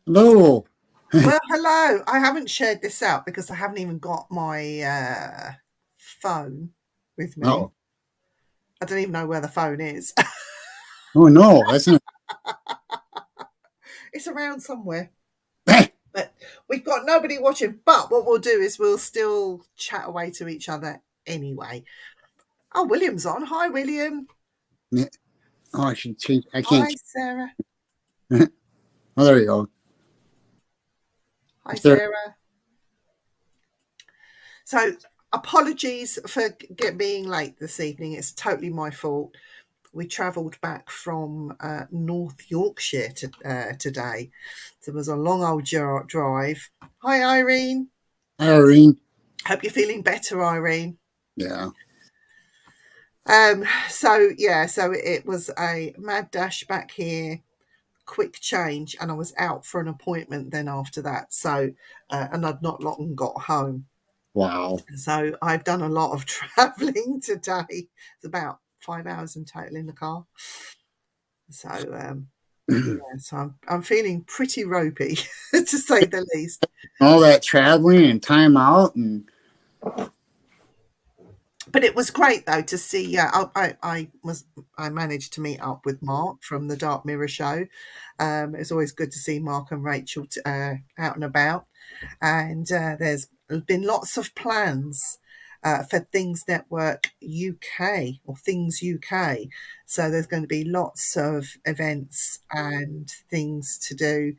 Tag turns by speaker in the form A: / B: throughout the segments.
A: Hello.
B: Well, hello. I haven't shared this out because I haven't even got my phone with me.
A: Oh,
B: I don't even know where the phone is.
A: oh no, that's not.
B: It's around somewhere, but we've got nobody watching. But what we'll do is we'll still chat away to each other anyway. Oh, William's on. Hi, William.
A: Oh, I should change. I
B: Hi,
A: can't.
B: Sarah.
A: Oh, there you go.
B: Hi,
A: There.
B: Sarah. So, apologies for being late this evening. It's totally my fault. We travelled back from North Yorkshire today. So it was a long old drive. Hi, Irene.
A: Hi, Irene.
B: Hope you're feeling better, Irene.
A: Yeah.
B: So it was a mad dash back here, quick change, and I was out for an appointment then after that. And I'd not long got home.
A: Wow.
B: So I've done a lot of travelling today. It's about 5 hours in total in the car. So yeah, so I'm feeling pretty ropey, to say the least.
A: All that traveling and time out and
B: But it was great though to see. I managed to meet up with Mark from the Dark Mirror show. It's always good to see Mark and Rachel out and about. And there's been lots of plans for Things Network UK or Things UK. So there's going to be lots of events and things to do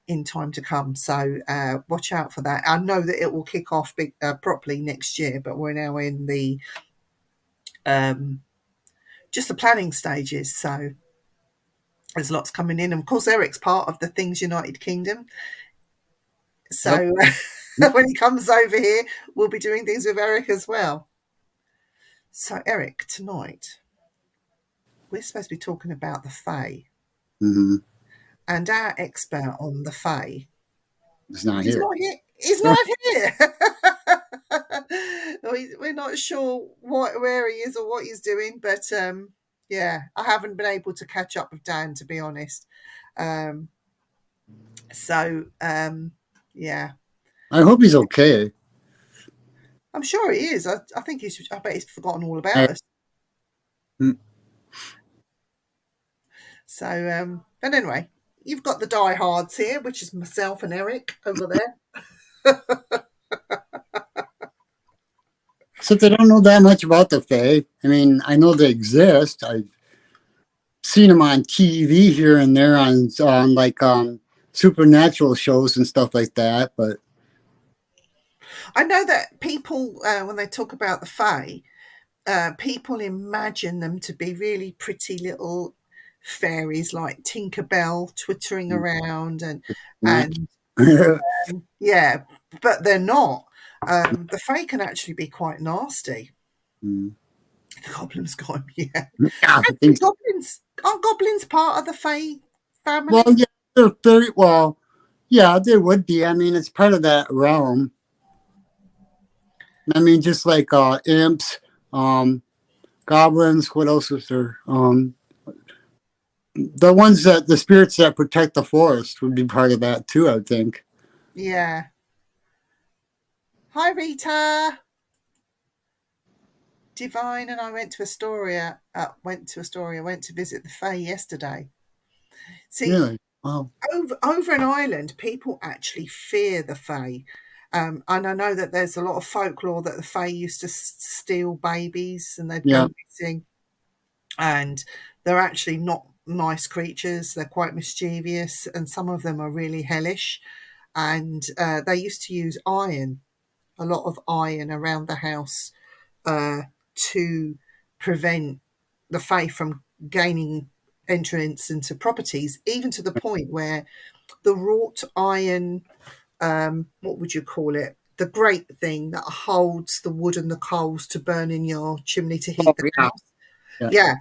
B: in time to come. So watch out for that. I know that it will kick off properly next year, but we're now in the um, just the planning stages. So there's lots coming in. And of course, Eric's part of the Things United Kingdom.
A: yep.
B: So when he comes over here, we'll be doing things with Eric as well. So, Eric, tonight we're supposed to be talking about the Fae,
A: Mm-hmm.
B: and our expert on the Fae,
A: It's not
B: he's
A: here.
B: not here. He's not here. We're not sure where he is or what he's doing, but yeah, I haven't been able to catch up with Dan, to be honest. Um, so yeah,
A: I hope he's okay.
B: I'm sure he is. I think he's. I bet he's forgotten all about
A: I,
B: us.
A: mm,
B: But anyway, you've got the diehards here, which is myself and Eric over there.
A: Except I don't know that much about the Fae. I mean, I know they exist. I've seen them on TV here and there on like supernatural shows and stuff like that. But
B: I know that people, when they talk about the Fae, people imagine them to be really pretty little fairies like Tinkerbell twittering around and yeah, but they're not. The Fae can actually be quite nasty.
A: Mm.
B: The goblins got him, yeah.
A: Yeah, I
B: Actually,
A: think so.
B: goblins aren't goblins part of the Fae
A: Well,
B: family?
A: yeah, they're very well. Yeah, they would be. I mean, it's part of that realm. I mean, just like imps, um, goblins. What else is there? The ones that the spirits that protect the forest would be part of that too. I think.
B: Yeah. Hi, Rita. Divine and I went to Astoria. Went to visit the Fae yesterday. See,
A: Really? Wow.
B: over in Ireland, people actually fear the Fae. And I know that there's a lot of folklore that the Fae used to steal babies and they'd
A: Yeah.
B: go missing. And they're actually not nice creatures. They're quite mischievous, and some of them are really hellish. And they used to use iron, a lot of iron around the house uh, to prevent the Fae from gaining entrance into properties, even to the point where the wrought iron, what would you call it? The great thing that holds the wood and the coals to burn in your chimney to
A: Oh
B: heat the
A: yeah.
B: house.
A: Yeah.
B: Yeah,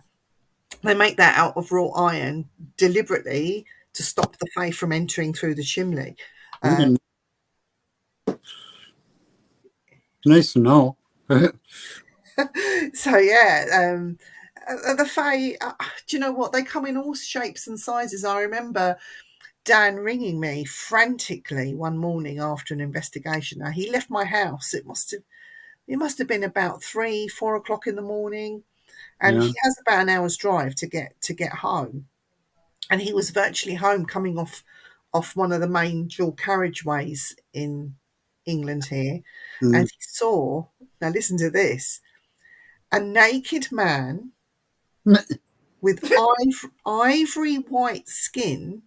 B: they make that out of wrought iron deliberately to stop the Fae from entering through the chimney. Um,
A: Mm, nice to know.
B: so yeah, the Fae. Do you know what? They come in all shapes and sizes. I remember Dan ringing me frantically one morning after an investigation. Now, he left my house. It must have been about 3, 4 o'clock in the morning, and
A: Yeah.
B: he has about an hour's drive to get home. And he was virtually home, coming off one of the main dual carriageways in England here,
A: Mm.
B: and he saw. Now, listen to this: a naked man with ivory white skin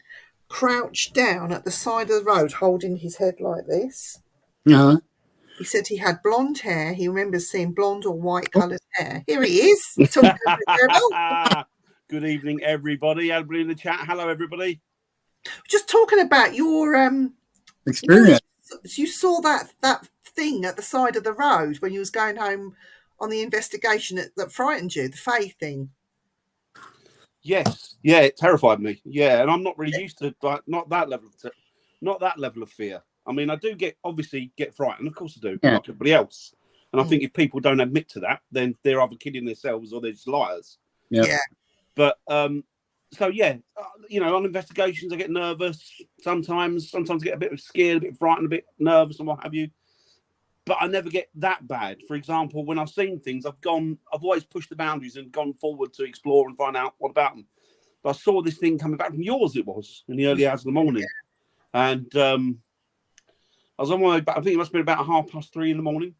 B: crouched down at the side of the road, holding his head like this.
A: Uh-huh.
B: He said he had blonde hair. He remembers seeing blonde or white coloured hair. Here he is, talking to the devil.
C: Good evening, everybody. Everybody in the chat. Hello, everybody.
B: Just talking about your
A: Experience.
B: you saw that thing at the side of the road when you was going home on the investigation that frightened you, the Faye thing.
C: Yes, yeah, it terrified me. Yeah, and I'm not really used to not that level of fear. I mean, I do obviously get frightened. Of course I do,
A: Yeah.
C: like everybody else. And I think if people don't admit to that, then they're either kidding themselves or they're just liars.
A: Yep.
B: Yeah.
C: But so yeah, on investigations I get nervous sometimes. Sometimes I get a bit scared, a bit frightened, a bit nervous, and what have you. But I never get that bad. For example, when I've seen things, I've always pushed the boundaries and gone forward to explore and find out what about them. But I saw this thing coming back from yours. It was in the early hours of the morning, and I was on my way back. I think it must have been about 3:30 in the morning,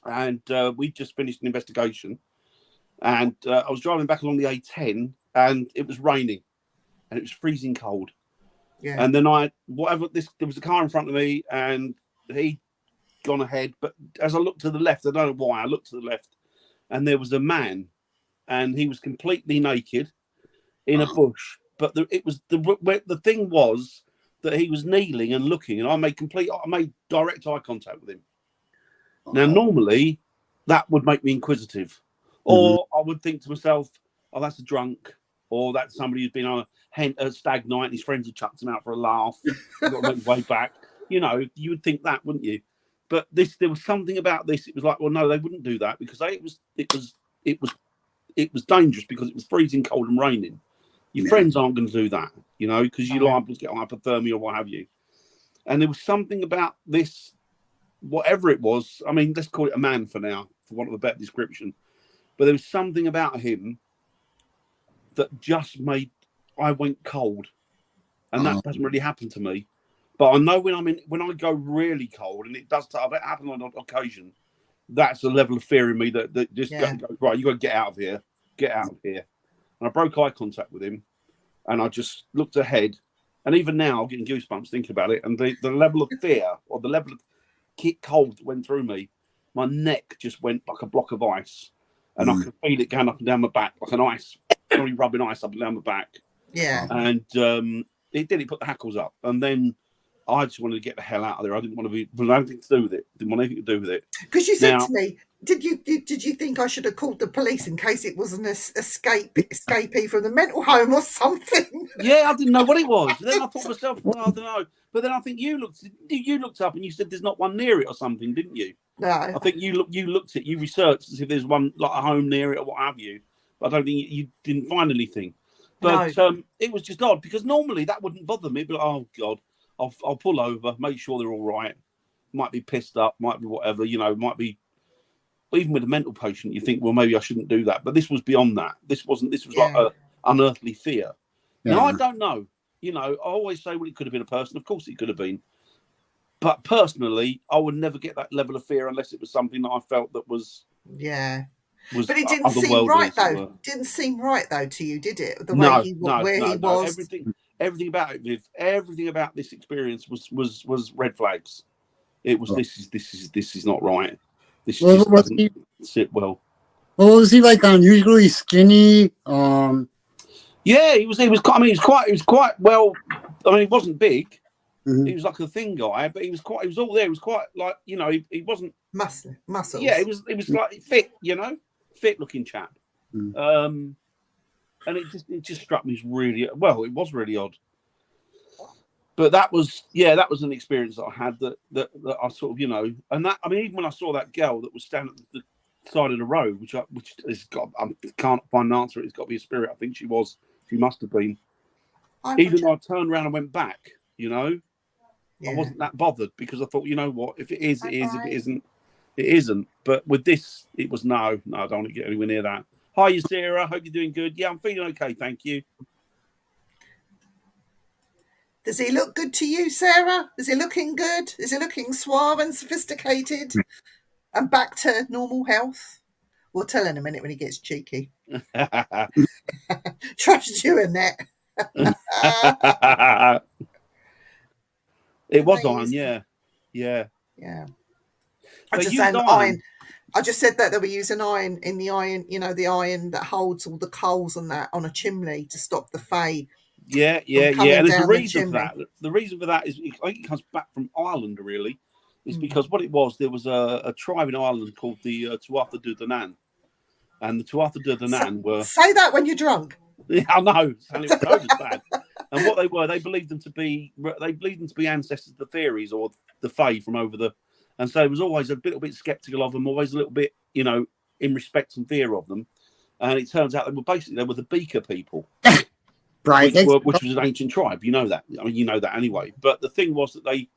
C: and we just finished an investigation. And I was driving back along the A10, and it was raining, and it was freezing cold.
B: Yeah.
C: And then there was a car in front of me, and he'd gone ahead. But as I looked to the left, I don't know why, I looked to the left, and there was a man, and he was completely naked in a bush. But the thing was that he was kneeling and looking, and I made direct eye contact with him. Now, normally, that would make me inquisitive. Or I would think to myself, oh, that's a drunk, or that's somebody who's been on a stag night and his friends have chucked him out for a laugh. He's got to make his way back. You would think that, wouldn't you? But there was something about this. It was like, well, no, they wouldn't do that because it was dangerous because it was freezing cold and raining. Your friends aren't going to do that, because you're liable to get hypothermia or what have you. And there was something about this, whatever it was. I mean, let's call it a man for now, for want of a better description. But there was something about him that just I went cold, and that doesn't really happen to me. But I know when I go really cold, and it does happen on occasion, that's a level of fear in me that just goes, right, you got to get out of here. And I broke eye contact with him, and I just looked ahead, and even now I'm getting goosebumps thinking about it. And the level of fear or the level of cold that went through me, my neck just went like a block of ice. And I could feel it going up and down my back, like an ice, somebody rubbing ice up and down my back.
B: Yeah.
C: And it put the hackles up. And then I just wanted to get the hell out of there. I didn't want to anything to do with it. Didn't want anything to do with it.
B: Because you said to me, did you think I should have called the police in case it was an escapee from the mental home or something?
C: Yeah, I didn't know what it was. Then I thought to myself, well, I don't know. But then I think you looked up and you said there's not one near it or something, didn't you?
B: No.
C: I think you looked at, you researched to see if there's one like a home near it or what have you. But I don't think you didn't find anything. But it was just odd because normally that wouldn't bother me. But oh God, I'll pull over, make sure they're all right. Might be pissed up, might be whatever, might be. Even with a mental patient, you think, well, maybe I shouldn't do that. But this was beyond that. This was like an unearthly fear. Yeah. Now I don't know. I always say, well, it could have been a person. Of course, it could have been. But personally, I would never get that level of fear unless it was something that I felt that was.
B: Yeah. But it didn't seem right, though. Didn't seem right, though, to you, did it? The way he was.
C: Everything about it, Viv, everything about this experience was red flags. It was this is not right. This just doesn't sit well.
A: Well, was he like unusually skinny?
C: Yeah, he was. I mean, he was quite well. I mean, he wasn't big. Mm-hmm. He was like a thin guy, but he was all there. He was quite like, he wasn't
B: muscles.
C: Yeah, he was like fit, fit looking chap. Mm. And it just struck me as really well. It was really odd. But that was an experience that I had that I sort of, and that, I mean, even when I saw that girl that was standing at the side of the road, which has got, I can't find an answer. It's got to be a spirit. I think she must have been. even though I turned around and went back, you know,
B: Yeah.
C: I wasn't that bothered because I thought, you know what, if it is, it is. If it isn't, it isn't. But with this, it was no, I don't want to get anywhere near that. Hi, Sarah. Hope you're doing good. Yeah, I'm feeling okay. Thank you.
B: Does he look good to you, Sarah? Is he looking good? Is he looking suave and sophisticated and back to normal health? We'll tell in a minute when he gets cheeky. Trust you, Annette.
C: It was iron, yeah.
B: Yeah. I
C: They
B: just
C: used
B: said
C: iron.
B: iron. I just said that they were using iron in the iron, you know, the iron that holds all the coals and that on a chimney to stop the fey.
C: Yeah. And there's a reason for that. The reason for that is, I think it comes back from Ireland, really. Is because what it was, there was a tribe in Ireland called the Tuatha De Danann. And the Tuatha De Danann were...
B: Say that when you're drunk.
C: Yeah, I know. It was bad. And what they were, they believed them to be ancestors of the fairies or the fae from over the... And so it was always a little bit sceptical of them, always a little bit, you know, in respect and fear of them. And it turns out they were the Beaker people.
A: Right.
C: Which was an ancient tribe. You know that. I mean, you know that anyway. But the thing was that they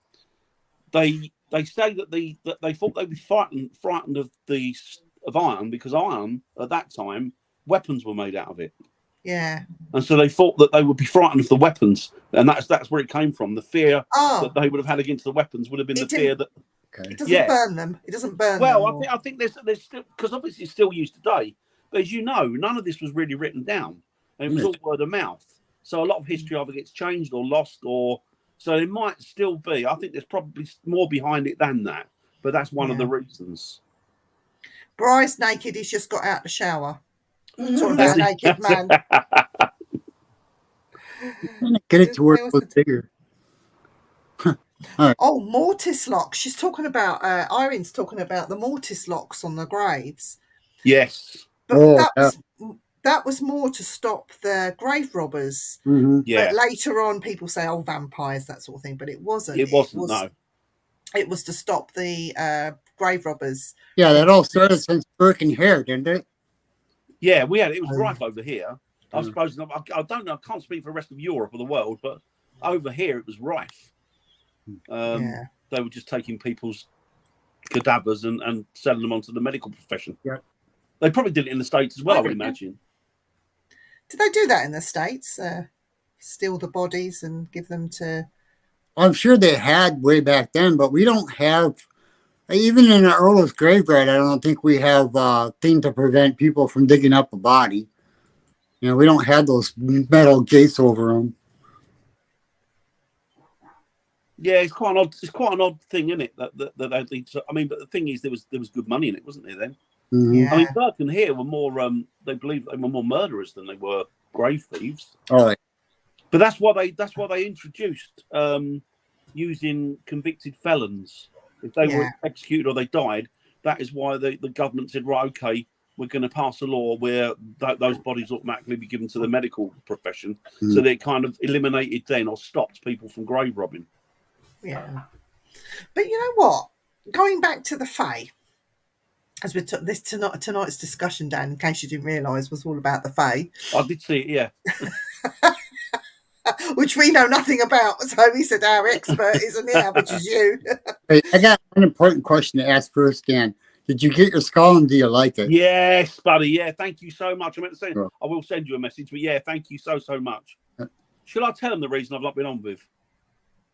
C: say that they thought they'd be frightened of iron because iron at that time, weapons were made out of it.
B: Yeah.
C: And so they thought that they would be frightened of the weapons, and that's where it came from. The fear that they would have had against the weapons would have been the fear that
B: it doesn't burn them. It doesn't burn them.
C: Well, I think there's still, because obviously it's still used today. But as you know, none of this was really written down. And it was all word of mouth. So a lot of history either gets changed or lost, or so it might still be. I think there's probably more behind it than that. But that's one of the reasons.
B: Bryce naked. He's just got out the shower. Talking about a naked man.
A: Get it to where it looks bigger.
B: Right. Oh, mortise locks. She's talking about, Irene's talking about the mortise locks on the graves.
C: Yes.
B: But that was more to stop the grave robbers.
A: Mm-hmm.
C: Yeah.
B: But later on, people say, oh, vampires, that sort of thing. But it wasn't.
C: No.
B: It was to stop the grave robbers.
A: Yeah, that all started since Burke and Hare, didn't it?
C: Yeah, it was rife over here. I suppose, I don't know, I can't speak for the rest of Europe or the world, but over here it was rife. They were just taking people's cadavers and selling them onto the medical profession.
A: Yeah.
C: They probably did it in the States as well, I would imagine.
B: Did they do that in the States? Steal the bodies and give them to...
A: I'm sure they had way back then, but we don't have, even in our oldest graveyard, I don't think we have a thing to prevent people from digging up a body. You know, we don't have those metal gates over them.
C: Yeah, it's quite an odd thing, isn't it? That I mean, but the thing is, there was good money in it, wasn't there then?
A: Mm-hmm.
B: Yeah.
C: I mean, Burke and Hare were more. They believed they were more murderers than they were grave thieves.
A: Oh,
C: but that's why they introduced using convicted felons if they were executed or they died. That is why the government said, right, okay, we're going to pass a law where those bodies automatically be given to the medical profession, so they kind of eliminated then or stopped people from grave robbing.
B: Yeah, but you know what? Going back to the Fae, as we took this tonight's discussion, Dan, in case you didn't realise, was all about the Fae.
C: I did see it, yeah.
B: Which we know nothing about, so he said our expert isn't here, which is you.
A: Hey, I got one important question to ask first, Dan. Did you get your skull and do you like it?
C: Yes, buddy. Yeah, thank you so much. I meant to say, I will send you a message, but yeah, thank you so much. Shall I tell them the reason I've not been on with?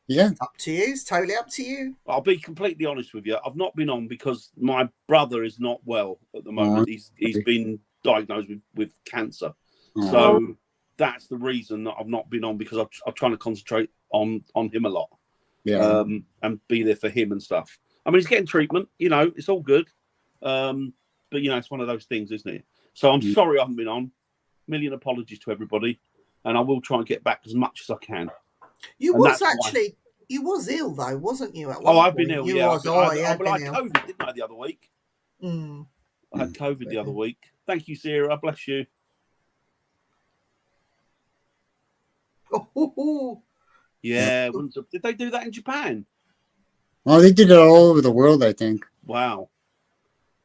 A: Yeah.
B: Up to you. It's totally up to you.
C: I'll be completely honest with you. I've not been on because my brother is not well at the moment. He's been diagnosed with cancer. So that's the reason that I've not been on, because I'm trying to concentrate on him a lot.
A: Yeah.
C: And be there for him and stuff. I mean, he's getting treatment, you know, it's all good. But, you know, it's one of those things, isn't it? So I'm sorry I haven't been on. Million apologies to everybody. And I will try and get back as much as I can.
B: You was ill, though, wasn't you?
C: I've been ill, yeah.
B: I had
C: COVID, didn't I, the other week? I had COVID the other week. Thank you, Sarah. Bless you. Yeah. Did they do that in Japan?
A: Well, they did it all over the world, I think.
C: Wow.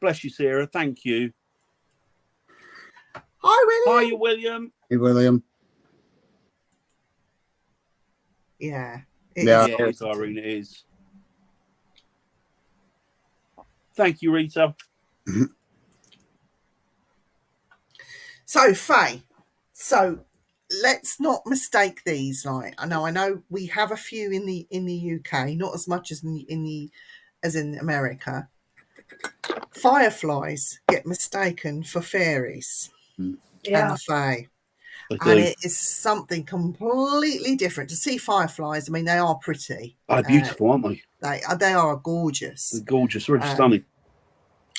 C: Bless you, Sarah. Thank you.
B: Hi, William.
C: Hiya, William.
A: Hey, William.
B: Yeah.
A: Yeah.
C: Yeah, it's Irene. It is. Thank you, Rita.
B: So, Faye, so let's not mistake these. Like, I know we have a few in the UK, not as much as as in America. Fireflies get mistaken for fairies and
D: Yeah.
B: the Fae.
C: They
B: And
C: do.
B: it is something completely different. To see fireflies, I mean, they are pretty.
C: They're beautiful, aren't they?
B: They are gorgeous.
C: They're gorgeous, really stunning.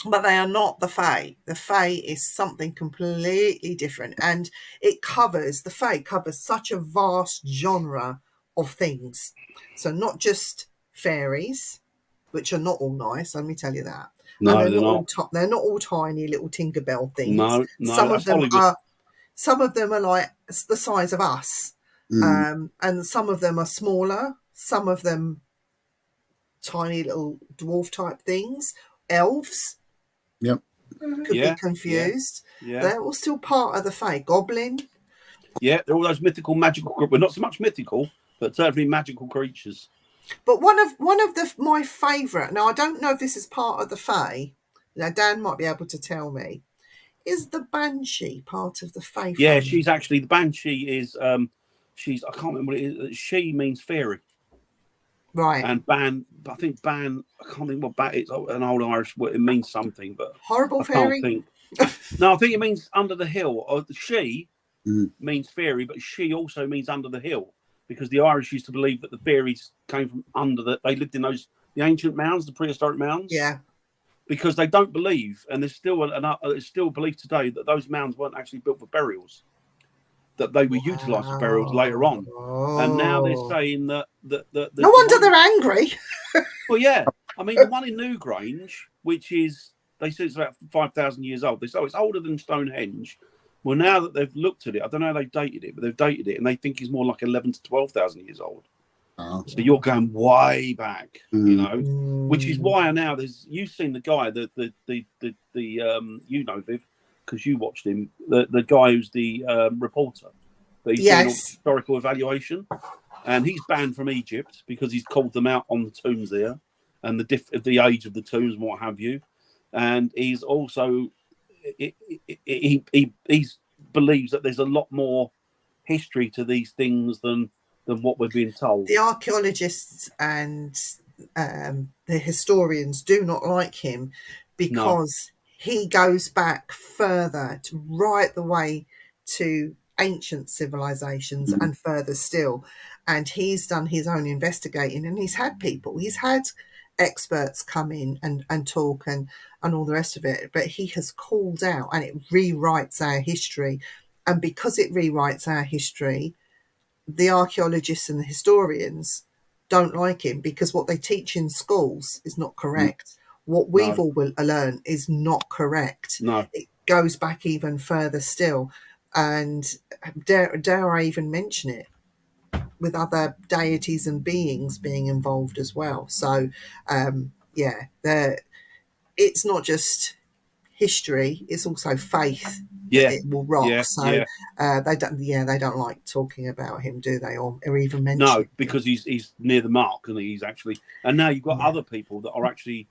B: But they are not the Fae. The Fae is something completely different. And the Fae covers such a vast genre of things. So not just fairies, which are not all nice, let me tell you that.
C: No,
B: And
C: they're
B: they're not all tiny little Tinkerbell things.
C: No,
B: Some
C: that's
B: of them
C: Hollywood.
B: some of them are like the size of us.
A: Mm.
B: And some of them are smaller, some of them tiny little dwarf type things, elves.
A: Yep.
B: Could
C: Yeah,
B: be confused.
C: Yeah.
B: They're all still part of the Fae. Goblin.
C: Yeah, they're all those mythical, magical, well, not so much mythical, but certainly magical creatures.
B: But one of my favourite. Now I don't know if this is part of the Fae. Now Dan might be able to tell me. Is the Banshee part of the Fae?
C: Yeah,
B: family?
C: she's actually the Banshee is she's I can't remember what it is. She means fairy.
B: Right.
C: And I think ban, I can't think what ban, it's an old Irish word, it means something, but
B: Horrible
C: I
B: fairy.
C: can't think. No, I think it means under the hill. Or she
A: Mm.
C: means fairy, but she also means under the hill, because the Irish used to believe that the fairies came from they lived in the ancient mounds, the prehistoric mounds.
B: Yeah.
C: Because they don't believe, and there's still there's still belief today that those mounds weren't actually built for burials, that they were utilised for burials later on. And now they're saying that
B: no wonder they're angry.
C: Well, yeah. I mean, the one in Newgrange, which is, they say it's about 5,000 years old. They say it's older than Stonehenge. Well, now that they've looked at it, I don't know how they've dated it, but they've dated it, and they think it's more like 11 to 12,000 years old.
A: Oh.
C: So you're going way back, you know, which is
B: Mm.
C: why now you've seen the guy, you know, Viv, because you watched him, the guy who's the reporter, that he's doing all the historical evaluation, and he's banned from Egypt because he's called them out on the tombs there and the age of the tombs and what have you. And he's also he believes that there's a lot more history to these things than what we're being told.
B: The archaeologists and the historians do not like him because he goes back further to right the way to ancient civilizations and further still. And he's done his own investigating, and he's had experts come in and talk and all the rest of it. But he has called out, and it rewrites our history. And because it rewrites our history, the archaeologists and the historians don't like him, because what they teach in schools is not correct. What we've all learned is not correct.
C: No.
B: It goes back even further still. And dare I even mention it, with other deities and beings being involved as well. So, it's not just history, it's also faith.
C: Yeah,
B: it will rock. They don't like talking about him, do they, or even mention?
C: No, because he's near the mark, and he's actually. And now you've got other people that are actually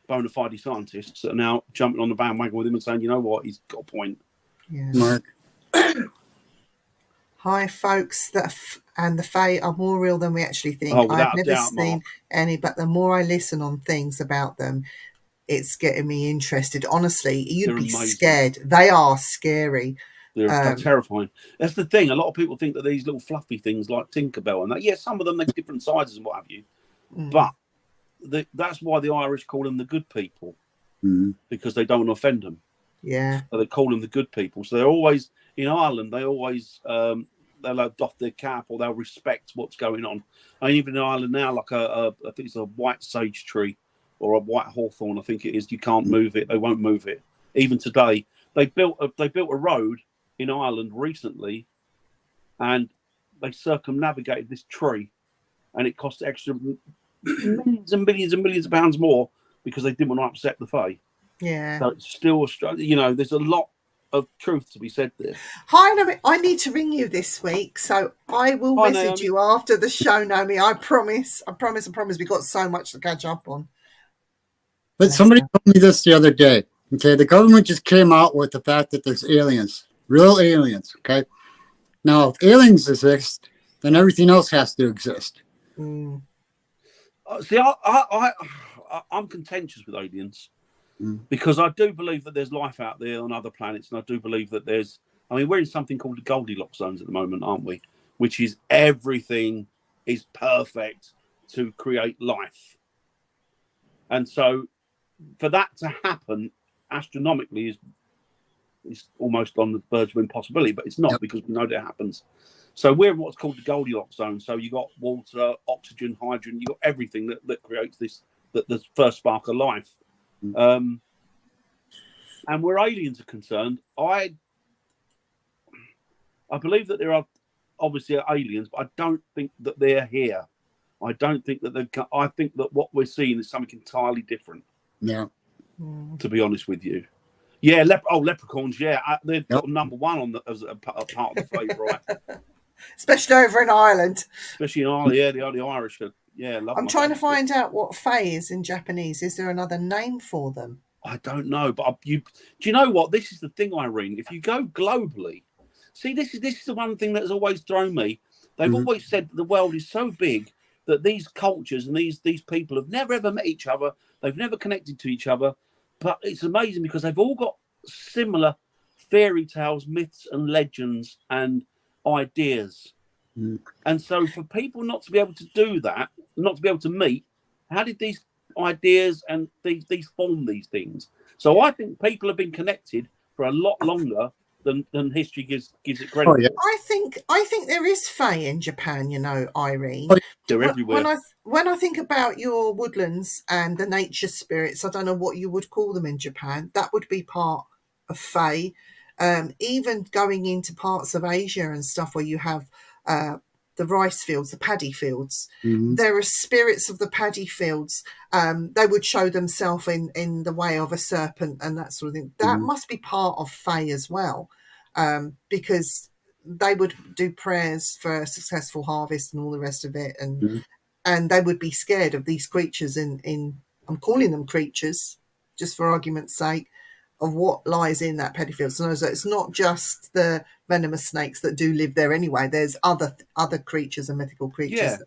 C: bona fide scientists that are now jumping on the bandwagon with him and saying, you know what, he's got a point.
B: Yeah.
A: Mark.
B: Hi, folks. And the Fae are more real than we actually think.
C: Oh, without
B: I've never
C: doubt,
B: seen
C: Mark.
B: any, but the more I listen on things about them, it's getting me interested. Honestly, you'd
C: They're
B: be
C: amazing.
B: Scared. They are scary.
C: They're terrifying. That's the thing. A lot of people think that these little fluffy things like Tinkerbell and that, yeah, some of them, they're different sizes and what have you. But that's why the Irish call them the good people, because they don't want to offend them.
B: Yeah.
C: So they call them the good people. So they're always, in Ireland, they always, they'll doff their cap, or they'll respect what's going on. And even in Ireland now, like I think it's a white sage tree or a white hawthorn, I think it is, you can't move it. They won't move it. Even today, they built a road in Ireland recently, and they circumnavigated this tree, and it cost extra millions and millions and millions of pounds more because they didn't want to upset the Fae.
B: Yeah.
C: So it's still, you know, there's a lot of truth to be said there.
B: Hi, Naomi. I need to ring you this week, so I will
C: Hi,
B: message
C: Naomi.
B: you after the show, Naomi. I promise. I promise. I promise. We've got so much to catch up on.
A: But
B: Bless
A: somebody
B: her.
A: told me this the other day. Okay, the government just came out with the fact that there's aliens, real aliens. Okay, now if aliens exist, then everything else has to exist.
B: Mm.
C: See, I'm contentious with aliens
A: Mm.
C: because I do believe that there's life out there on other planets, and I do believe that there's. I mean, we're in something called the Goldilocks zones at the moment, aren't we? Which is everything is perfect to create life, and so for that to happen astronomically is almost on the verge of impossibility, but it's not
A: Yep.
C: because we know that it happens. So we're in what's called the Goldilocks zone. So you got water, oxygen, hydrogen, you got everything that creates this, that the first spark of life.
A: Mm.
C: And where aliens are concerned, I believe that there are obviously aliens, but I don't think that they're here. I don't think that they've. I think that what we're seeing is something entirely different.
A: Yeah.
C: To be honest with you, yeah. Leprechauns. Yeah, they're
A: Yep.
C: number one on as a part of the favourite.
B: Especially over in Ireland.
C: Especially in Ireland, yeah, the Irish. Yeah, love
B: I'm trying to find out what fae is in Japanese. Is there another name for them?
C: I don't know, but do you know what? This is the thing, Irene. If you go globally, see, this is the one thing that has always thrown me. They've always said that the world is so big that these cultures and these people have never ever met each other. They've never connected to each other. But it's amazing because they've all got similar fairy tales, myths, and legends and ideas. And so, for people not to be able to do that, not to be able to meet, how did these ideas and these form these things? So, I think people have been connected for a lot longer than history gives it credit.
A: Oh, yeah.
B: I think there is fae in Japan, you know, Irene.
A: Oh,
C: they're everywhere.
B: When I think about your woodlands and the nature spirits, I don't know what you would call them in Japan. That would be part of fae. Even going into parts of Asia and stuff where you have the rice fields, the paddy fields, there are spirits of the paddy fields. They would show themselves in the way of a serpent and that sort of thing. That must be part of fae as well, because they would do prayers for a successful harvest and all the rest of it, and they would be scared of these creatures in I'm calling them creatures just for argument's sake, of what lies in that paddy field. So it's not just the venomous snakes that do live there anyway. There's other creatures and mythical creatures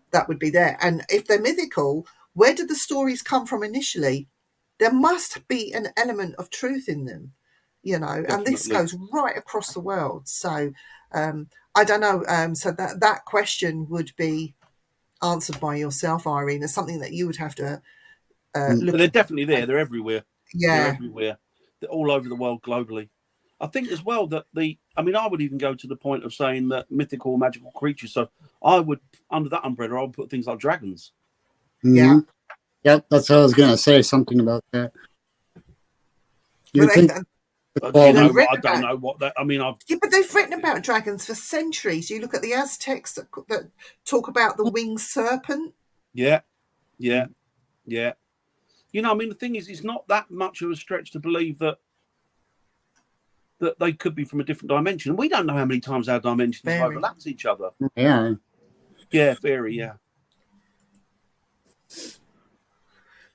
B: that would be there. And if they're mythical, where did the stories come from initially? There must be an element of truth in them, you know.
C: Definitely.
B: And this goes right across the world. So I don't know. So that question would be answered by yourself, Irene, as something that you would have to look.
C: But they're definitely there. They're everywhere.
B: Yeah.
C: They're everywhere. They're all over the world globally. I think as well that I would even go to the point of saying that mythical, magical creatures. So I would, under that umbrella, I would put things like dragons.
B: Yeah.
A: Yep, that's what I was going to say, something about that. You think
C: I don't know what that. I mean,
B: but they've written about dragons for centuries. You look at the Aztecs that talk about the winged serpent.
C: Yeah. You know, I mean, the thing is, it's not that much of a stretch to believe that they could be from a different dimension. We don't know how many times our dimensions have overlapped each other.
A: Yeah.
C: Yeah, very, yeah.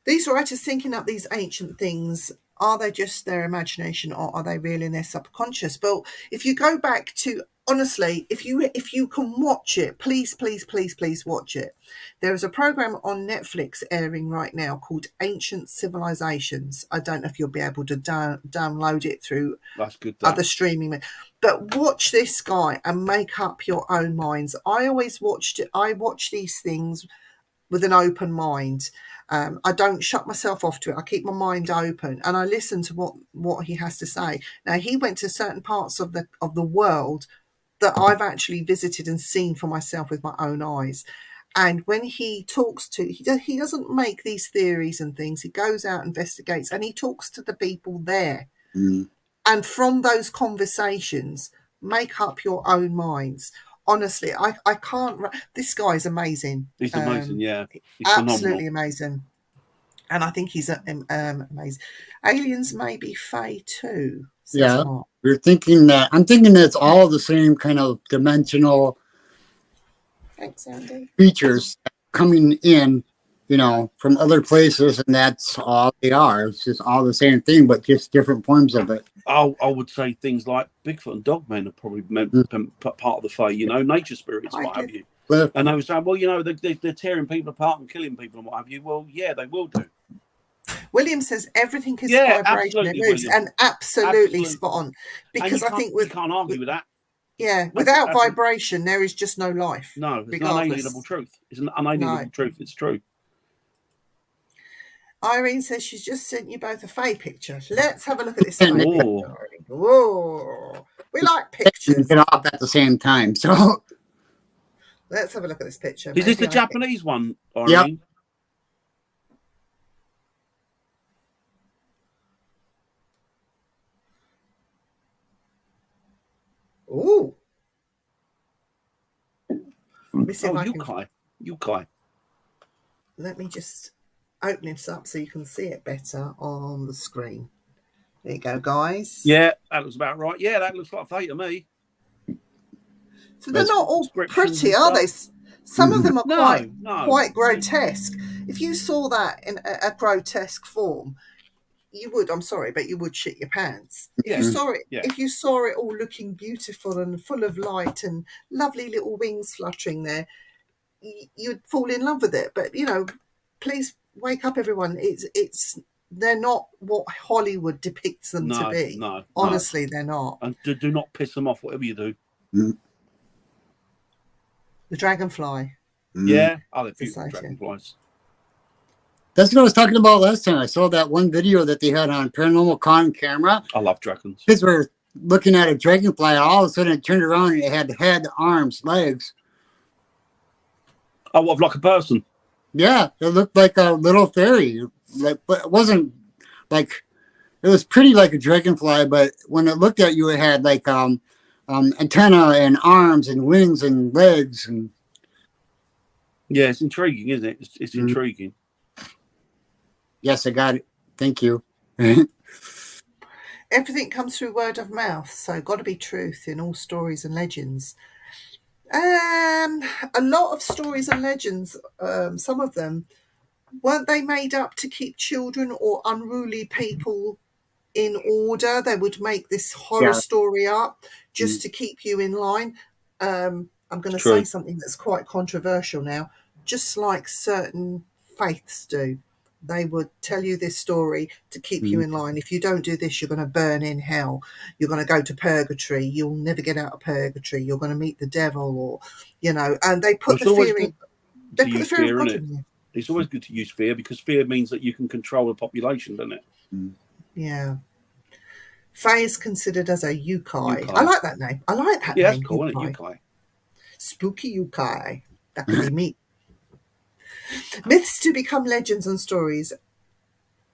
B: These writers thinking up these ancient things, are they just their imagination or are they really in their subconscious? But if you go back to, honestly, if you can watch it, please watch it. There is a program on Netflix airing right now called Ancient Civilizations. I don't know if you'll be able to download it through other streaming. But watch this guy and make up your own minds. I watch these things with an open mind. I don't shut myself off to it. I keep my mind open and I listen to what he has to say. Now, he went to certain parts of the world that I've actually visited and seen for myself with my own eyes. And when he talks he doesn't make these theories and things. He goes out, investigates, and he talks to the people there. And from those conversations, make up your own minds. Honestly, I can't. This guy's amazing.
C: He's amazing, yeah. He's
B: absolutely
C: phenomenal.
B: Amazing. And I think he's amazing. Aliens may be fae too, says Mark.
A: I'm thinking that it's all the same kind of dimensional
B: Thanks, Andy.
A: features coming in, from other places, and that's all they are. It's just all the same thing, but just different forms of it.
C: I would say things like Bigfoot and Dogmen are probably part of the Fae, nature spirits, what have you. And they were saying, well, they're tearing people apart and killing people and what have you. Well, yeah, they will do.
B: William says everything is vibration. It moves, and absolutely spot on. Because I think
C: you can't argue with that.
B: Yeah, without vibration, there is just no life.
C: No, it's an unalienable truth. It's an unalienable truth. It's true.
B: Irene says she's just sent you both a Fae picture. Let's have a look at this Fae picture. Whoa. We like pictures.
A: Get off at the same time, so...
B: Let's have a look at this picture.
C: Is this the Japanese one, Irene?
A: Yep.
B: Ooh. Let me see if I can...
C: Yukai.
B: Let me just open this up so you can see it better on the screen. There you go, guys.
C: Yeah, that looks about right. Yeah, that looks like Fae to me.
B: So they're not all pretty, are they? Some of them are quite grotesque. If you saw that in a grotesque form, you would, I'm sorry, but you would shit your pants. If you saw it all looking beautiful and full of light and lovely little wings fluttering there, you'd fall in love with it. But please wake up, everyone. They're not what Hollywood depicts them to be.
C: No,
B: honestly, they're not.
C: And do not piss them off, whatever you do.
B: The dragonfly.
C: Yeah, they're beautiful dragonflies.
A: That's what I was talking about last time. I saw that one video that they had on Paranormal Con camera.
C: I love dragons.
A: Kids were looking at a dragonfly, and all of a sudden it turned around and it had head, arms, legs.
C: Oh, what, like a person?
A: Yeah, it looked like a little fairy. But it wasn't like, it was pretty like a dragonfly, but when it looked at you, it had like antenna and arms and wings and legs. And
C: yeah, it's intriguing, isn't it? It's intriguing.
A: Yes, I got it. Thank you.
B: Everything comes through word of mouth, so got to be truth in all stories and legends. A lot of stories and legends, some of them, weren't they made up to keep children or unruly people in order? They would make this horror story up just to keep you in line. I'm going to say something that's quite controversial now. Just like certain faiths do. They would tell you this story to keep you in line. If you don't do this, you're going to burn in hell. You're going to go to purgatory. You'll never get out of purgatory. You're going to meet the devil, or, and they put the fear in. They put the fear in you.
C: It's always good to use fear, because fear means that you can control the population, doesn't it?
B: Yeah. Fae is considered as a yukai. I like that name.
C: Yeah, that's cool, isn't it? Yukai.
B: Spooky yukai. That could be me. Myths to become legends and stories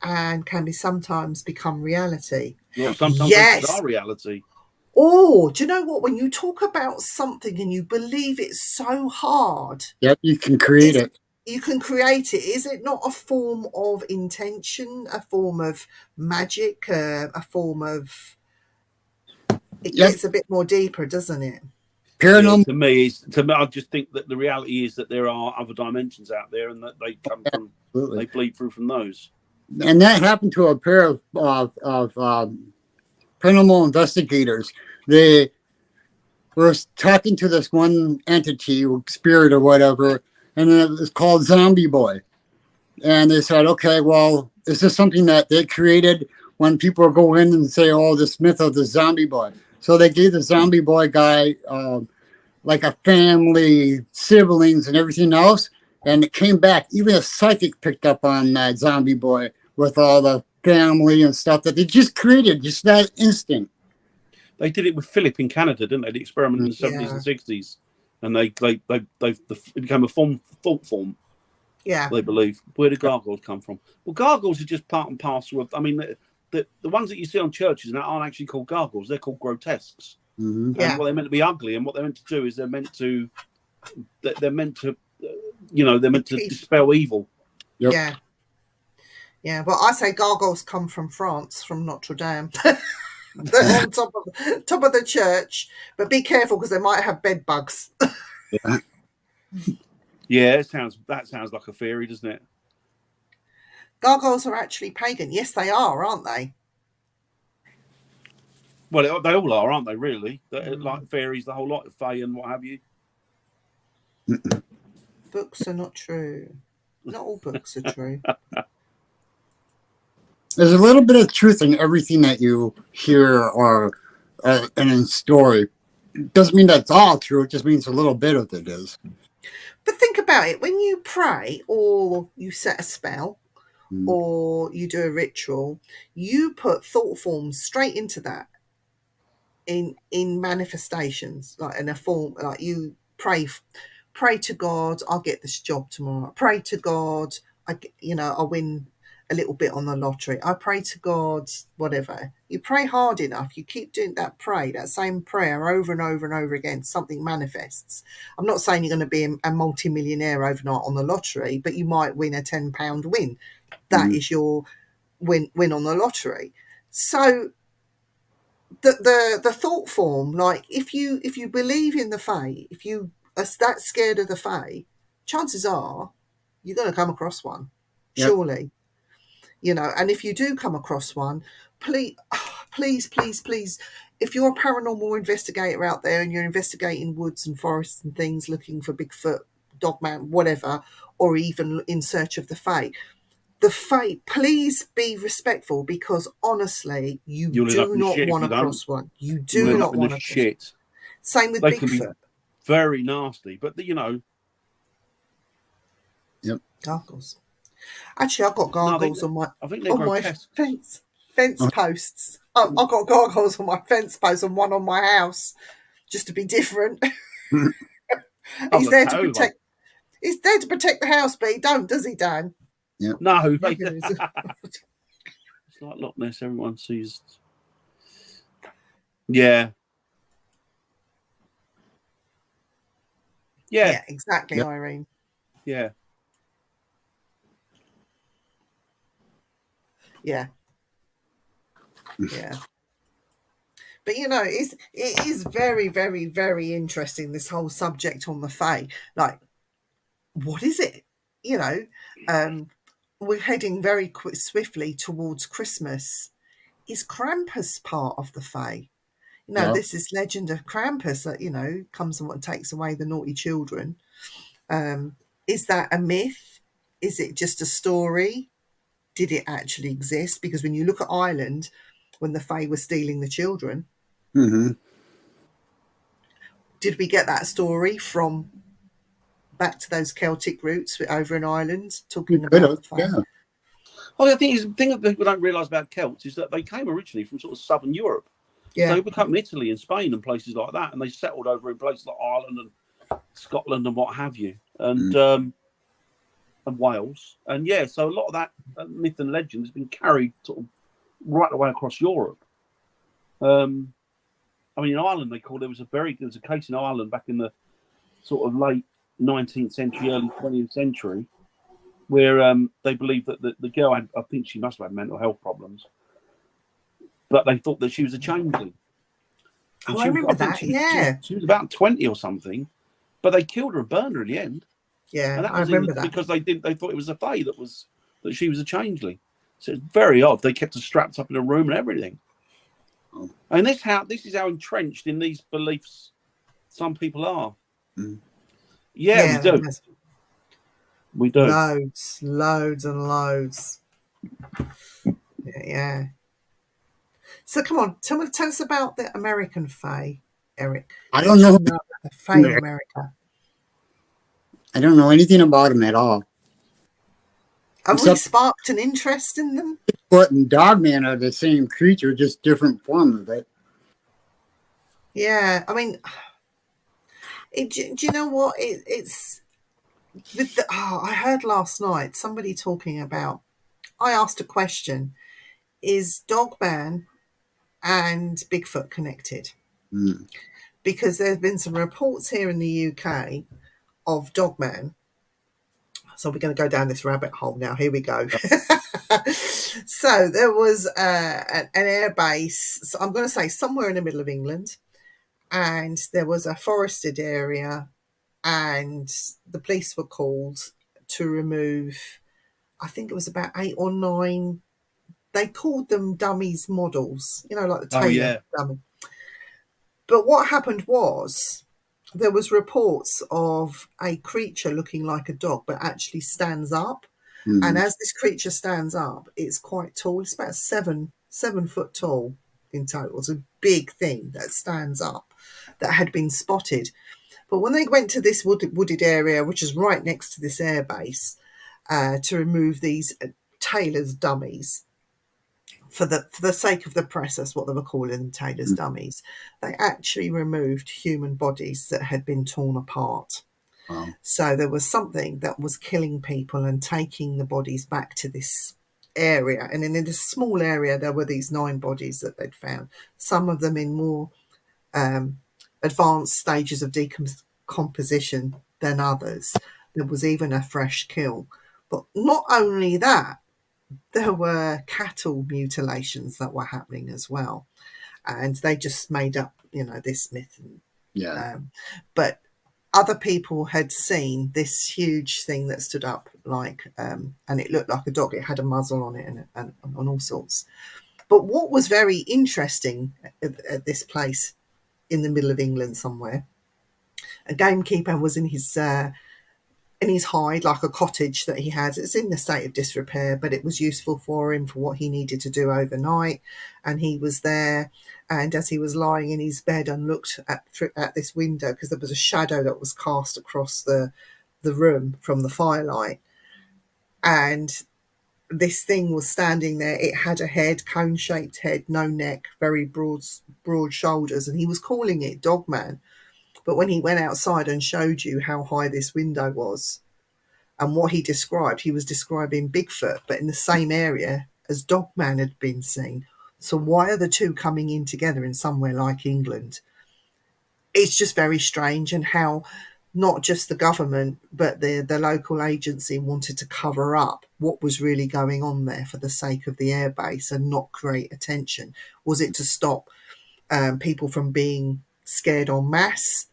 B: and can sometimes become reality.
C: Well, sometimes they are reality.
B: Oh, do you know what? When you talk about something and you believe it's so hard.
A: Yep, you can create it.
B: You can create it. Is it not a form of intention, a form of magic, a form of... It gets a bit more deeper, doesn't it?
A: Paranormal.
C: Yeah, to me, I just think that the reality is that there are other dimensions out there, and that they come from, they bleed through from those.
A: And that happened to a pair of paranormal investigators. They were talking to this one entity, spirit or whatever, and it was called Zombie Boy. And they said, okay, well, is this something that they created when people go in and say, oh, this myth of the Zombie Boy? So they gave the Zombie Boy guy like a family, siblings, and everything else. And it came back. Even a psychic picked up on that Zombie Boy with all the family and stuff that they just created, just that instinct.
C: They did it with Philip in Canada, didn't they? The experiment in the 70s and 60s. And they it became a thought form.
B: Yeah.
C: They believe. Where do gargoyles come from? Well, gargoyles are just part and parcel of, I mean, the ones that you see on churches now aren't actually called gargoyles. They're called grotesques. And well, they're meant to be ugly, and what they're meant to do is they're meant to dispel evil.
B: Yeah. Well, I say gargoyles come from France, from Notre Dame. They're on top of the church, but be careful because they might have bed bugs.
A: Yeah.
C: Yeah, that sounds like a theory, doesn't it?
B: Gargoyles are actually pagan. Yes, they are, aren't they?
C: Well, they all are, aren't they? Really, like fairies, the whole lot of fae and what have you.
B: Books are not true. Not all books are true.
A: There's a little bit of truth in everything that you hear or in a story. It doesn't mean that's all true. It just means a little bit of it is.
B: But think about it. When you pray or you set a spell or you do a ritual, you put thought forms straight into that in manifestations, like in a form, like you pray to God, I'll get this job tomorrow. Pray to God, I'll win a little bit on the lottery. I pray to God, whatever. You pray hard enough, you keep doing that same prayer over and over and over again, something manifests. I'm not saying you're going to be a multi-millionaire overnight on the lottery, but you might win a £10 win. That is your win on the lottery. So the thought form, like if you believe in the fae, if you are that scared of the fae, chances are you're going to come across one, surely. And if you do come across one, please, if you're a paranormal investigator out there and you're investigating woods and forests and things, looking for Bigfoot, Dogman, whatever, or even in search of the fae, please be respectful, because honestly, you do not want to cross one. You do not want to shit. Same with Bigfoot. Can be
C: very nasty, but
B: gargoyles. Actually, I've got gargoyles on my fence posts. I've got gargoyles on my fence posts and one on my house, just to be different. He's there to protect. He's there to protect the house, but he don't, does he, Dan?
A: Yeah.
C: No. It's like Loch Ness. Everyone sees. Yeah.
B: Yeah, exactly, Irene.
C: Yeah.
B: Yeah. But it is very, very, very interesting, this whole subject on the fae. Like, what is it? We're heading very swiftly towards Christmas. Is Krampus part of the fae? This is legend of Krampus that comes and takes away the naughty children. Is that a myth? Is it just a story? Did it actually exist? Because when you look at Ireland, when the fae were stealing the children, did we get that story from back to those Celtic roots over in Ireland, talking about the fae?
A: Yeah.
C: Well, the thing that people don't realise about Celts is that they came originally from sort of southern Europe. Yeah. So they became Italy and Spain and places like that, and they settled over in places like Ireland and Scotland and what have you, and Wales. And so a lot of that myth and legend has been carried sort of right away across Europe. I mean, in Ireland, there was a case in Ireland back in the sort of late 19th century, early 20th century, where they believed that the girl I think she must have had mental health problems, but they thought that she was a changeling.
B: I remember that.
C: She was about 20 or something, but they killed her and burned her in the end.
B: Yeah, and I remember that
C: because they thought it was a fae that she was a changeling. So it's very odd. They kept her strapped up in a room and everything. And this is how entrenched in these beliefs some people are. Yeah, we do. We do.
B: Loads and loads. Yeah. So come on, tell us about the American fae, Eric.
A: I don't know
B: about the fae in America.
A: I don't know anything about them at all.
B: Have we sparked an interest in them?
A: Bigfoot and Dogman are the same creature, just different form of it.
B: Yeah, I mean, do you know what? It's with the. I heard last night somebody talking about. I asked a question: is Dogman and Bigfoot connected? Because there's been some reports here in the UK of Dogman So we're going to go down this rabbit hole now. Here we go. So there was an air base, so I'm going to say somewhere in the middle of England, and there was a forested area, and the police were called to remove, I think it was about 8 or 9, they called them dummies models, like the tailor dummy. But what happened was there was reports of a creature looking like a dog, but actually stands up. Mm-hmm. And as this creature stands up, it's quite tall. It's about 7 foot tall in total. It's a big thing that stands up that had been spotted. But when they went to this wooded area, which is right next to this airbase, to remove these tailor's dummies, for the sake of the press, that's what they were calling them, tailor's dummies, they actually removed human bodies that had been torn apart. Wow. So there was something that was killing people and taking the bodies back to this area. And in this small area, there were these 9 bodies that they'd found, some of them in more advanced stages of decomposition than others. There was even a fresh kill. But not only that, there were cattle mutilations that were happening as well. And they just made up, this myth. But other people had seen this huge thing that stood up and it looked like a dog. It had a muzzle on it and all sorts. But what was very interesting at this place in the middle of England somewhere, a gamekeeper was in his hide, like a cottage that he had. It's in a state of disrepair, but it was useful for him for what he needed to do overnight. And he was there, and as he was lying in his bed and looked at this window, because there was a shadow that was cast across the room from the firelight, and this thing was standing there. It had a head, cone-shaped head, no neck, very broad shoulders, and he was calling it Dogman. But when he went outside and showed you how high this window was and what he described, he was describing Bigfoot, but in the same area as Dogman had been seen. So why are the two coming in together in somewhere like England? It's just very strange, and how not just the government, but the local agency wanted to cover up what was really going on there for the sake of the airbase and not create attention. Was it to stop people from being scared en masse?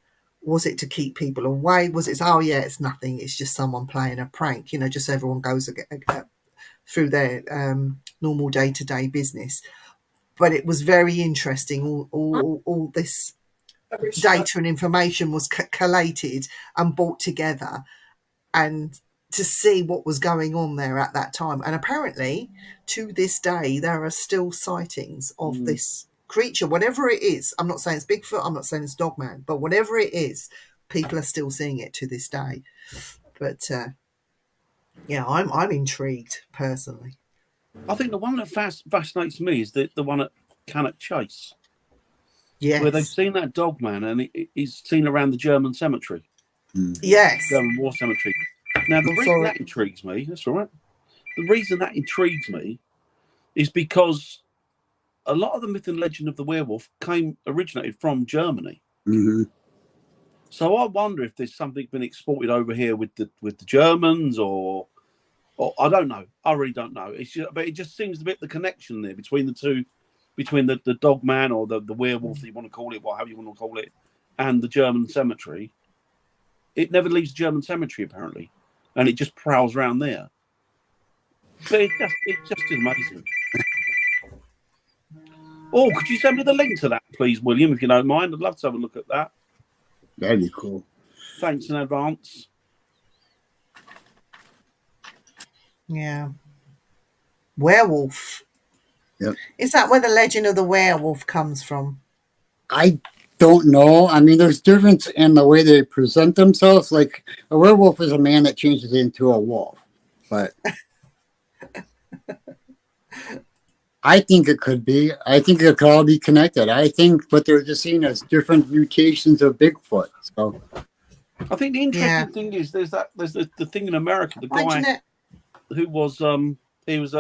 B: Was it to keep people away? Was it, it's nothing, it's just someone playing a prank, just everyone goes through their normal day-to-day business? But it was very interesting. All this data and information was collated and brought together, and to see what was going on there at that time. And apparently, to this day, there are still sightings of this creature, whatever it is. I'm not saying it's Bigfoot, I'm not saying it's Dogman, but whatever it is, people are still seeing it to this day. But I'm intrigued personally.
C: I think the one that fascinates me is the one at Cannock Chase.
B: Yes.
C: Where they've seen that Dogman, and he's seen around the German cemetery.
B: Yes.
C: German war cemetery. Now, the reason that intrigues me, that's all right. The reason that intrigues me is because a lot of the myth and legend of the werewolf originated from Germany. Mm-hmm. So I wonder if there's something been exported over here with the Germans, or I don't know. I really don't know. But it just seems a bit the connection there between the two, between the Dogman or the werewolf, that you want to call it, whatever you want to call it, and the German cemetery. It never leaves the German cemetery, apparently, and it just prowls around there. But it's just amazing. Oh, could you send me the link to that, please, William, if you don't mind? I'd love to have a look at that.
A: That'd be cool.
C: Thanks in advance.
B: Yeah. Werewolf.
A: Yep.
B: Is that where the legend of the werewolf comes from?
A: I don't know. I mean, there's difference in the way they present themselves. Like, a werewolf is a man that changes into a wolf. But I think it could be. I think it could all be connected. I think what they're just seeing as different mutations of Bigfoot. So
C: I think the interesting thing is there's the thing in America. The guy who was he's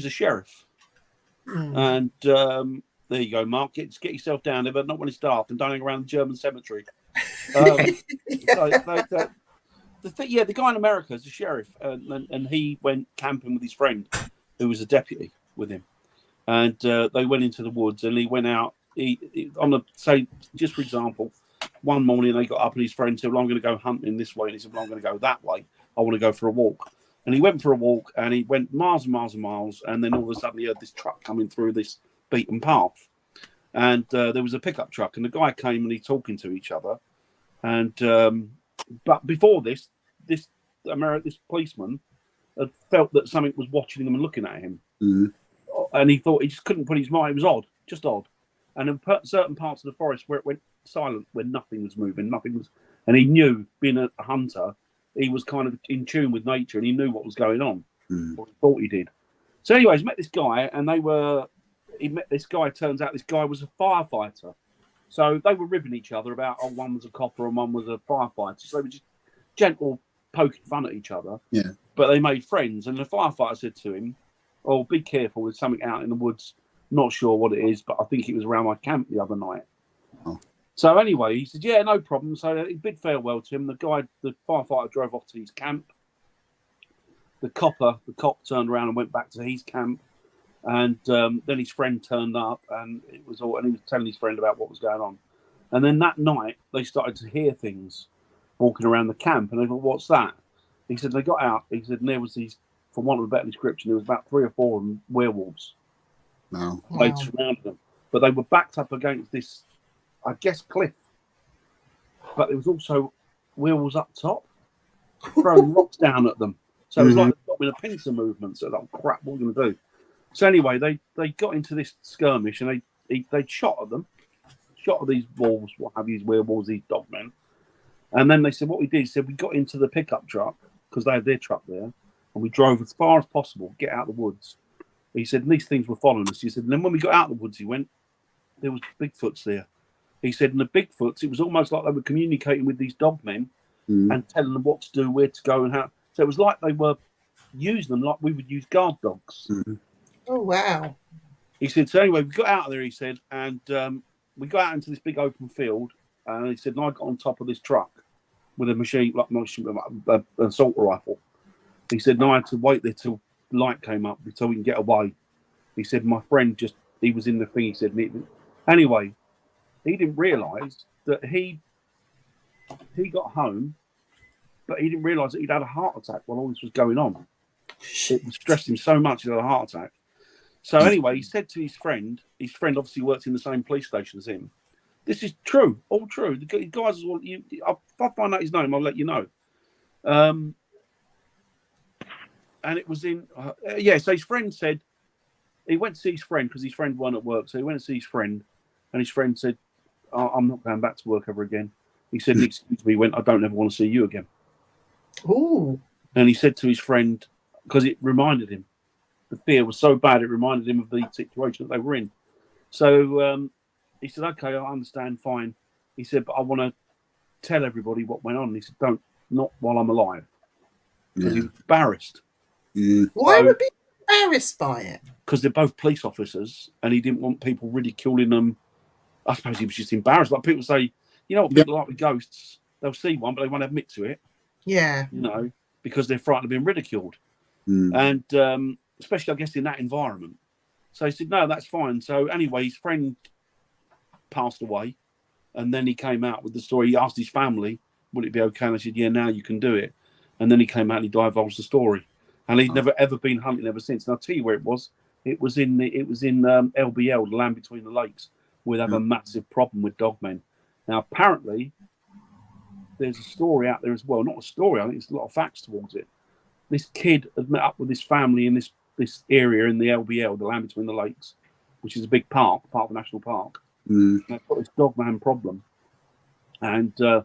C: a sheriff, and there you go, Mark. Get yourself down there, but not when it's dark, and don't hang around the German cemetery. the guy in America is the sheriff, and he went camping with his friend, who was a deputy with him, and they went into the woods, and he went out. Say, just for example, one morning they got up, and his friend said, "Well, I'm going to go hunting this way," and he said, "Well, I'm going to go that way. I want to go for a walk." And he went for a walk, and he went miles and miles and miles, and then all of a sudden he heard this truck coming through this beaten path, and there was a pickup truck, and the guy came and he talking to each other, and but before this policeman had felt that something was watching him and looking at him, and he thought, he just couldn't put his mind. It was odd, just odd, and in certain parts of the forest where it went silent, where nothing was moving, and he knew, being a hunter, he was kind of in tune with nature, and he knew what was going on, or he thought he did. So anyways, met this guy, and he met this guy. Turns out this guy was a firefighter. So they were ribbing each other about, one was a copper and one was a firefighter. So they were just gentle poking fun at each other.
A: Yeah.
C: But they made friends. And the firefighter said to him, "Oh, be careful. There's something out in the woods. Not sure what it is, but I think it was around my camp the other night."
A: Oh.
C: So anyway, he said, "Yeah, no problem." So he bid farewell to him. The firefighter drove off to his camp. The cop turned around and went back to his camp. And then his friend turned up, and he was telling his friend about what was going on. And then that night, they started to hear things walking around the camp, and they thought, "What's that?" He said they got out. He said, and there was these, for want of a better description, there was about 3 or 4 of them, werewolves.
A: No.
C: They'd surrounded them, but they were backed up against this, I guess, cliff. But there was also werewolves up top, throwing rocks down at them. So it was like they've got in a pincer movement. So like, crap, what are we going to do? So anyway, they got into this skirmish, and they shot at them, shot at these wolves, what have you, these werewolves, these dogmen. And then they said, what we did, we got into the pickup truck, because they had their truck there, and we drove as far as possible, get out of the woods. He said, and these things were following us. He said, and then when we got out of the woods, he went, there was Bigfoots there. He said, and the Bigfoots, it was almost like they were communicating with these dogmen and telling them what to do, where to go, and how. So it was like they were using them like we would use guard dogs.
B: Oh, wow.
C: He said, so anyway, we got out of there, he said, and we got out into this big open field, and he said, and I got on top of this truck with a machine, like an assault rifle. He said, and I had to wait there till light came up so we can get away. He said, my friend he was in the thing, he said, anyway, he didn't realise that he got home, but he didn't realise that he'd had a heart attack while all this was going on. It stressed him so much, he had a heart attack. So anyway, he said to his friend obviously works in the same police station as him. This is true, all true. The guys as well. If I find out his name, I'll let you know. And it was in, so his friend said, he went to see his friend because his friend wasn't at work. So he went to see his friend, and his friend said, I'm not going back to work ever again. He said, excuse me, he went, I don't ever want to see you again.
B: Ooh.
C: And he said to his friend, because it reminded him, the fear was so bad, it reminded him of the situation that they were in. So he said, okay, I understand, fine. He said, but I want to tell everybody what went on. He said, not while I'm alive. Because he was embarrassed.
B: Why would he be embarrassed by it?
C: Because they're both police officers, and he didn't want people ridiculing them. I suppose he was just embarrassed. Like people say, you know what people are like with ghosts? They'll see one, but they won't admit to it.
B: Yeah.
C: You know, because they're frightened of being ridiculed. And especially, I guess, in that environment. So he said, no, that's fine. So anyway, his friend passed away, and then he came out with the story. He asked his family, would it be okay? And they said, yeah, now you can do it. And then he came out and he divulged the story. And he'd never ever been hunting ever since. And I'll tell you where it was. It was in LBL, the land between the lakes, where they have a massive problem with dogmen. Now, apparently, there's a story out there as well. Not a story, I think it's a lot of facts towards it. This kid had met up with his family in this area in the LBL, the land between the lakes, which is a big park, part of a national park. And they've got this dogman problem. And they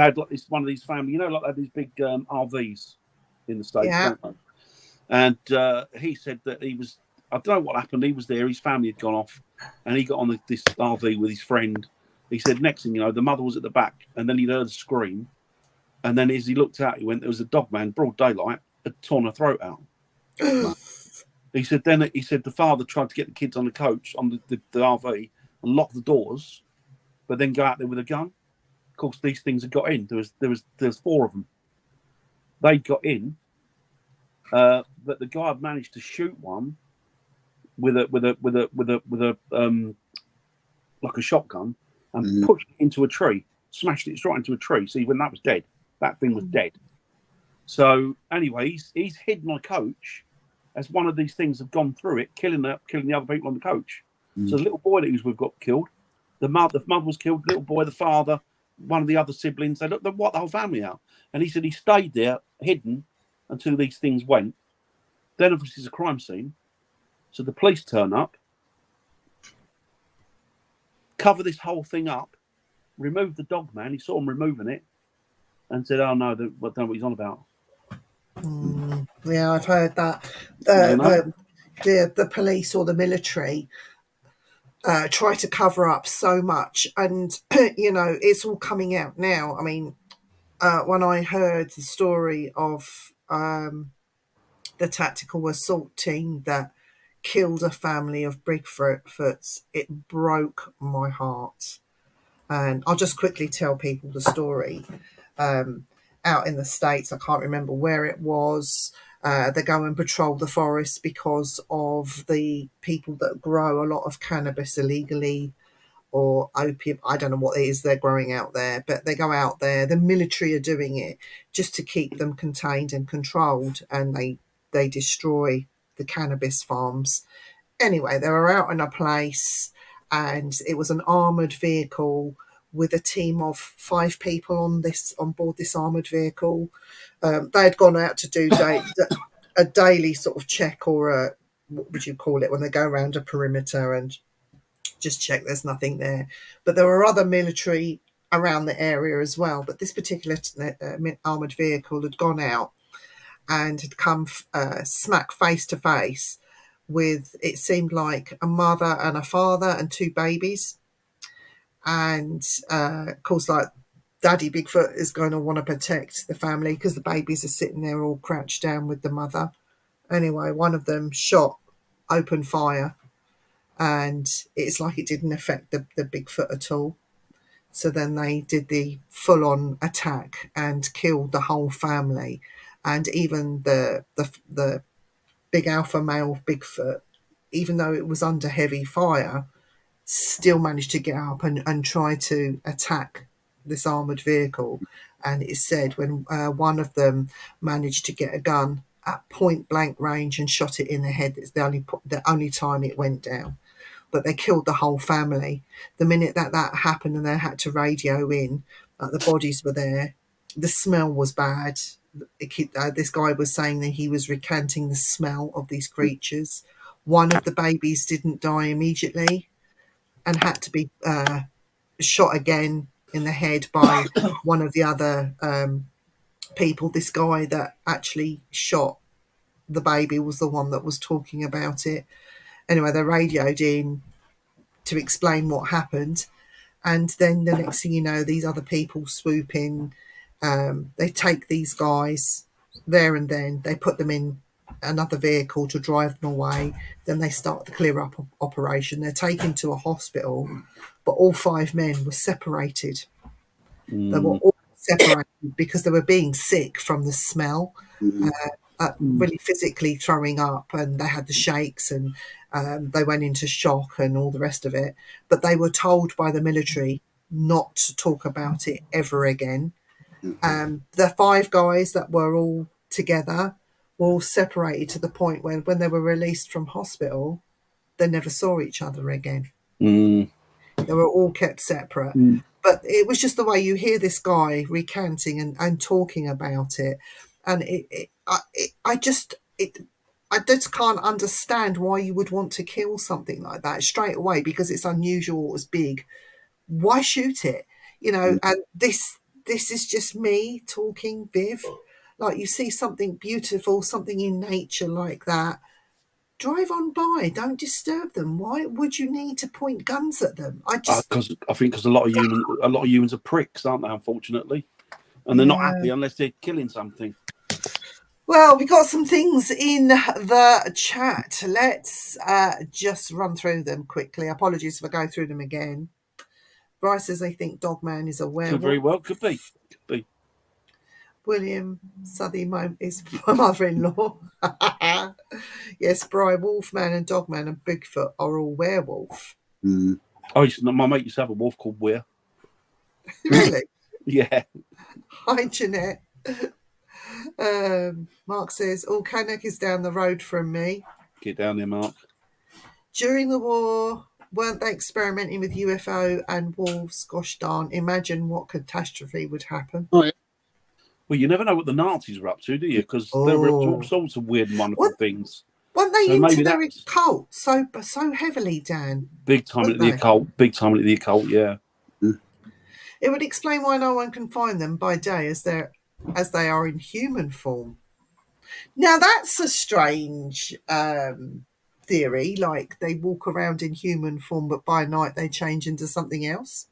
C: had like this one of these family, you know, like they have these big RVs in the States, don't they? And he said that he was, I don't know what happened. He was there, his family had gone off, and he got on this RV with his friend. He said, next thing you know, the mother was at the back, and then he'd heard a scream. And then as he looked out, he went, there was a dog man, broad daylight, had torn her throat out. He said, the father tried to get the kids on the coach, on the RV, and lock the doors, but then go out there with a gun. Of course, these things had got in. There was 4 of them. they got in, but the guy had managed to shoot one with a like a shotgun and pushed it into a tree, smashed it straight into a tree. See, when that was dead, that thing was dead. So anyway, he's hid my coach as one of these things have gone through it, killing the other people on the coach. So the little boy that he was with got killed. The mother was killed. The little boy, the father, one of the other siblings. They looked what the whole family out. And he said he stayed there hidden until these things went. Then obviously it's a crime scene. So the police turn up, cover this whole thing up, remove the dog man. He saw him removing it and said, "Oh no, I don't know what he's on about."
B: Yeah, I've heard that. The police or the military try to cover up so much, and it's all coming out now. I mean, when I heard the story of the tactical assault team that killed a family of Bigfoots, it broke my heart. And I'll just quickly tell people the story. Out in the States, I can't remember where it was. They go and patrol the forest because of the people that grow a lot of cannabis illegally or opium. I don't know what it is they're growing out there, but they go out there. The military are doing it just to keep them contained and controlled, and they destroy the cannabis farms. Anyway, they were out in a place, and it was an armored vehicle with a team of 5 people on board this armored vehicle. They had gone out to do a daily sort of check, or what would you call it, when they go around a perimeter and just check there's nothing there. But there were other military around the area as well. But this particular armored vehicle had gone out and had come smack face to face with, it seemed like, a mother and a father and 2 babies. And of course, like, Daddy Bigfoot is going to want to protect the family because the babies are sitting there all crouched down with the mother. Anyway, one of them opened fire, and it's like it didn't affect the Bigfoot at all. So then they did the full-on attack and killed the whole family, and even the big alpha male Bigfoot, even though it was under heavy fire, still managed to get up and try to attack this armored vehicle. And it said when one of them managed to get a gun at point blank range and shot it in the head, it's the only time it went down. But they killed the whole family. The minute that happened and they had to radio in, the bodies were there. The smell was bad. This guy was saying that he was recanting the smell of these creatures. One of the babies didn't die immediately and had to be shot again in the head by one of the other people. This guy that actually shot the baby was the one that was talking about it. Anyway, they radioed in to explain what happened, and then the next thing you know, these other people swoop in. They take these guys there and then they put them in another vehicle to drive them away. Then they start the clear up operation. They're taken to a hospital, but all 5 men were separated. They were all separated because they were being sick from the smell, really physically throwing up, and they had the shakes, and they went into shock and all the rest of it. But they were told by the military not to talk about it ever again. The 5 guys that were all together were all separated to the point when they were released from hospital, they never saw each other again. They were all kept separate. But it was just the way you hear this guy recanting and talking about it. And I just can't understand why you would want to kill something like that straight away because it's unusual, it's big. Why shoot it? And this is just me talking, Viv. Like, you see something beautiful, something in nature like that, drive on by, don't disturb them. Why would you need to point guns at them? I
C: think because a lot of humans are pricks, aren't they? Unfortunately, and they're not happy unless they're killing something.
B: Well, we got some things in the chat. Let's just run through them quickly. Apologies if I go through them again. Bryce says they think Dogman is a werewolf.
C: Could very well, could be.
B: William Southey is my mother-in-law. Yes, Bry, Wolfman and Dogman and Bigfoot are all werewolf.
A: Mm.
C: My mate used to have a wolf called Weir.
B: Really?
C: Yeah.
B: Hi, Jeanette. Mark says, Canuck is down the road from me.
C: Get down there, Mark.
B: During the war, weren't they experimenting with UFO and wolves? Gosh darn, imagine what catastrophe would happen.
A: Oh, yeah.
C: Well, you never know what the Nazis were up to, do you? Because there were all sorts of weird and wonderful things.
B: Weren't they
C: So
B: into
C: maybe
B: their
C: that's-
B: cult so heavily, Dan?
C: Big time into the occult. Big time into the occult, yeah.
B: It would explain why no one can find them by day as they are in human form. Now, that's a strange theory, like they walk around in human form, but by night they change into something else.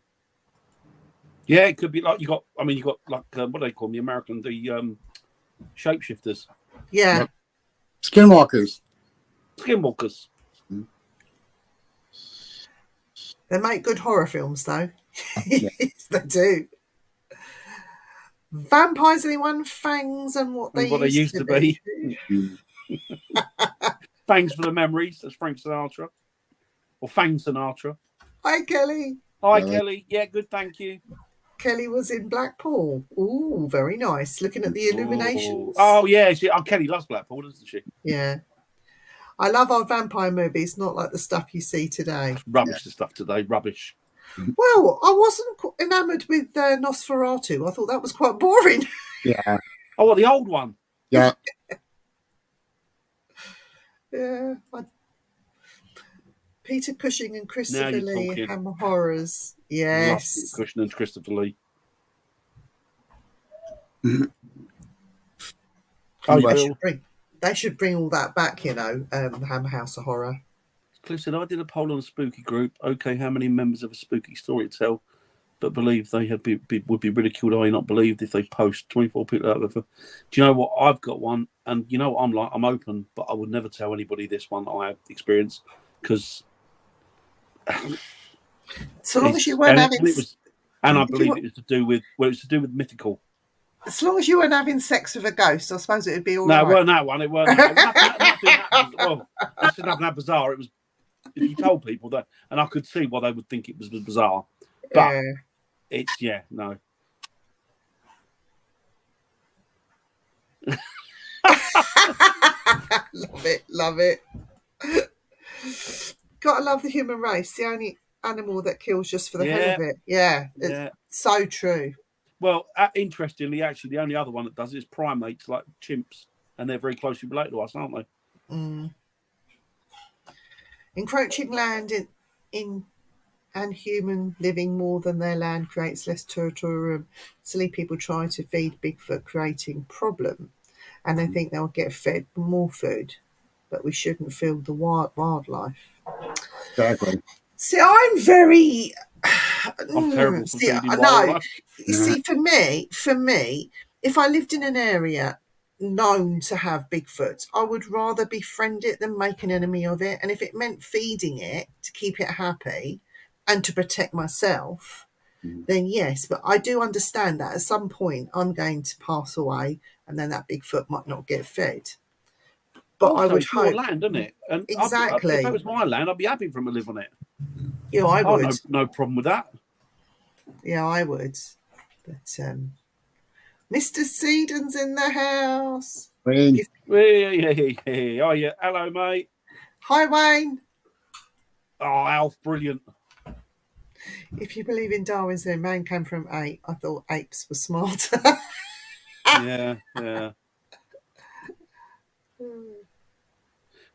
C: Yeah, it could be like you got like what do they call them? The American, the shapeshifters.
B: Yeah.
A: Yep. Skinwalkers.
C: Skinwalkers.
B: They make good horror films, though.
A: Yeah.
B: Yes, they do. Vampires, anyone? Fangs and what they used to be.
A: Mm.
C: Thanks for the memories. That's Frank Sinatra. Or Fang Sinatra.
B: Hi, Kelly.
C: Hi,
A: Hello.
C: Kelly. Yeah, good, thank you.
B: Kelly was in Blackpool. Ooh, very nice. Looking at the illuminations.
C: Oh, yeah. Kelly loves Blackpool, doesn't she?
B: Yeah. I love our vampire movies, not like the stuff you see today.
C: It's rubbish, the stuff today. Rubbish.
B: Well, I wasn't enamoured with Nosferatu. I thought that was quite boring.
A: Yeah.
C: Oh, what, the old one?
A: Yeah.
B: Yeah. Peter Cushing and
C: Now
B: Christopher
C: you're
B: Lee,
C: talking.
B: Hammer Horrors.
C: Love
B: Yes.
C: Cushing and Christopher Lee. Oh,
A: Well,
B: They should bring all that back, you know, the Hammer House of Horror.
C: Cliff said, I did a poll on a spooky group. Okay, how many members of a spooky story to tell, but believe they would be ridiculed, I not believed if they post 24 people out of it. Do you know what? I've got one, and you know what I'm like? I'm open, but I would never tell anybody this one that I have experienced because.
B: So long as you weren't having.
C: I believe it was to do with mythical.
B: As long as you weren't having sex with a ghost, I suppose it would be all right.
C: No, it weren't that one. It weren't. Nothing well, I said nothing that bizarre. It was if you told people that, and I could see why they would think it was bizarre. But it's no.
B: Love it. Gotta love the human race. The only animal that kills just for the hell of it. Yeah, it's so true.
C: Well, interestingly, actually, the only other one that does it is primates, like chimps, and they're very closely related to us, aren't they?
B: Mm. Encroaching land and human living more than their land creates less territorium. Silly people try to feed Bigfoot, creating problem, and they think they'll get fed more food, but we shouldn't feed the wildlife.
A: exactly.
B: See, I'm very.
C: I'm terrible for feeding
B: no.
C: wildlife.
B: See, for me, if I lived in an area known to have Bigfoot, I would rather befriend it than make an enemy of it. And if it meant feeding it to keep it happy and to protect myself, then yes. But I do understand that at some point I'm going to pass away, and then that Bigfoot might not get fed. But
C: also,
B: I would
C: it's your
B: hope
C: land, isn't it? And
B: exactly.
C: If that was my land, I'd be happy for him to live on it.
B: Yeah, I would.
C: No problem with that.
B: Yeah, I would. But Mr. Seaton's in the house.
A: Wayne.
C: Hey. Oh, yeah. Hello, mate.
B: Hi, Wayne.
C: Oh, Alf, brilliant.
B: If you believe in Darwin's theory, man came from ape. I thought apes were smarter.
C: Yeah.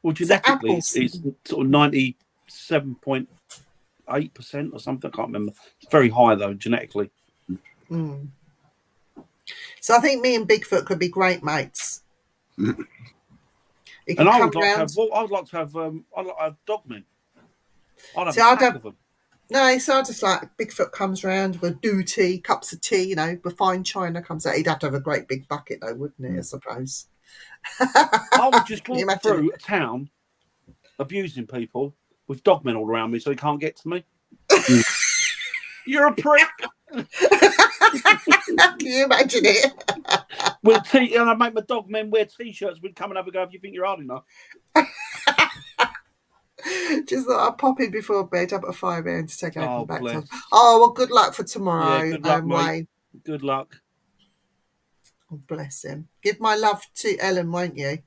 C: Well, genetically, it's sort of 97.8% or something. I can't remember. It's very high, though, genetically.
B: Mm. So I think me and Bigfoot could be great mates.
C: And I would like to have. Well, I'd like to have dogmen. I'd have a pack of them.
B: No, so I just like Bigfoot comes round with tea, cups of tea, you know, the fine china comes out. He'd have to have a great big bucket though, wouldn't he, I suppose?
C: I would just walk through a town abusing people with dogmen all around me so they can't get to me. You're a prick.
B: Can you imagine it?
C: And I make my dog men wear t-shirts. We'd come and have a go if you think you're hard enough.
B: Just thought I'd pop in before bed, up at 5 a.m. to take out the back.
C: Bless.
B: Oh, well, good luck for tomorrow.
C: Yeah, good luck, mate.
B: Wayne.
C: Good luck.
B: Oh, bless him. Give my love to Ellen, won't you?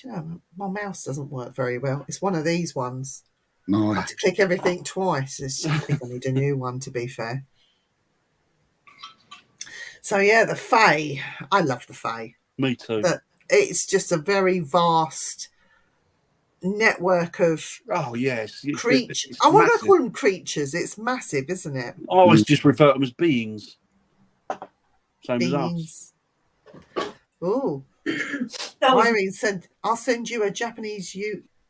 B: Do you know, my mouse doesn't work very well. It's one of these ones.
A: No.
B: I have to click everything twice. I think I need a new one, to be fair. So, yeah, the Fae. I love the Fae.
C: Me too.
B: But it's just a very vast network of creatures. I want to call them creatures. It's massive, isn't it?
C: I always just refer to them as beings. Same
B: beings.
C: as us.
B: Oh. Irene said, I'll send you a Japanese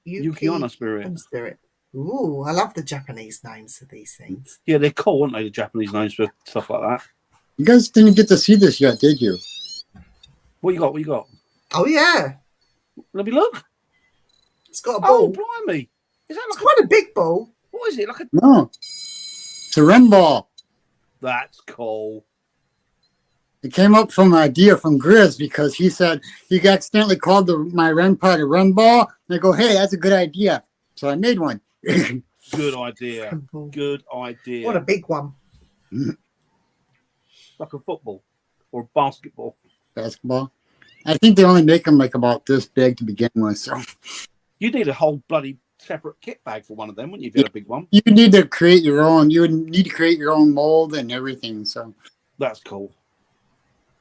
C: Yuki-onna
B: spirit. Ooh, I love the Japanese names of these things.
C: Yeah, they're cool, aren't they, the Japanese names for stuff like that?
A: You guys didn't get to see this yet, did you?
C: What you got? What you got?
B: Oh, yeah.
C: Let me look.
B: It's got a ball.
C: Oh, blimey. Is that
B: it's quite a big ball.
C: What is it? Like a...
A: No. It's a REM ball.
C: That's cool.
A: It came up from an idea from Grizz because he said he accidentally called my REM pod a REM ball. And I go, hey, that's a good idea. So I made one.
C: Good idea. Good idea.
B: What a big one.
C: Like a football or a basketball.
A: Basketball. I think they only make them like about this big to begin with. So
C: you need a whole bloody separate kit bag for one of them, wouldn't you? If you had a big one.
A: You need to create your own. You would need to create your own mold and everything. So
C: that's cool.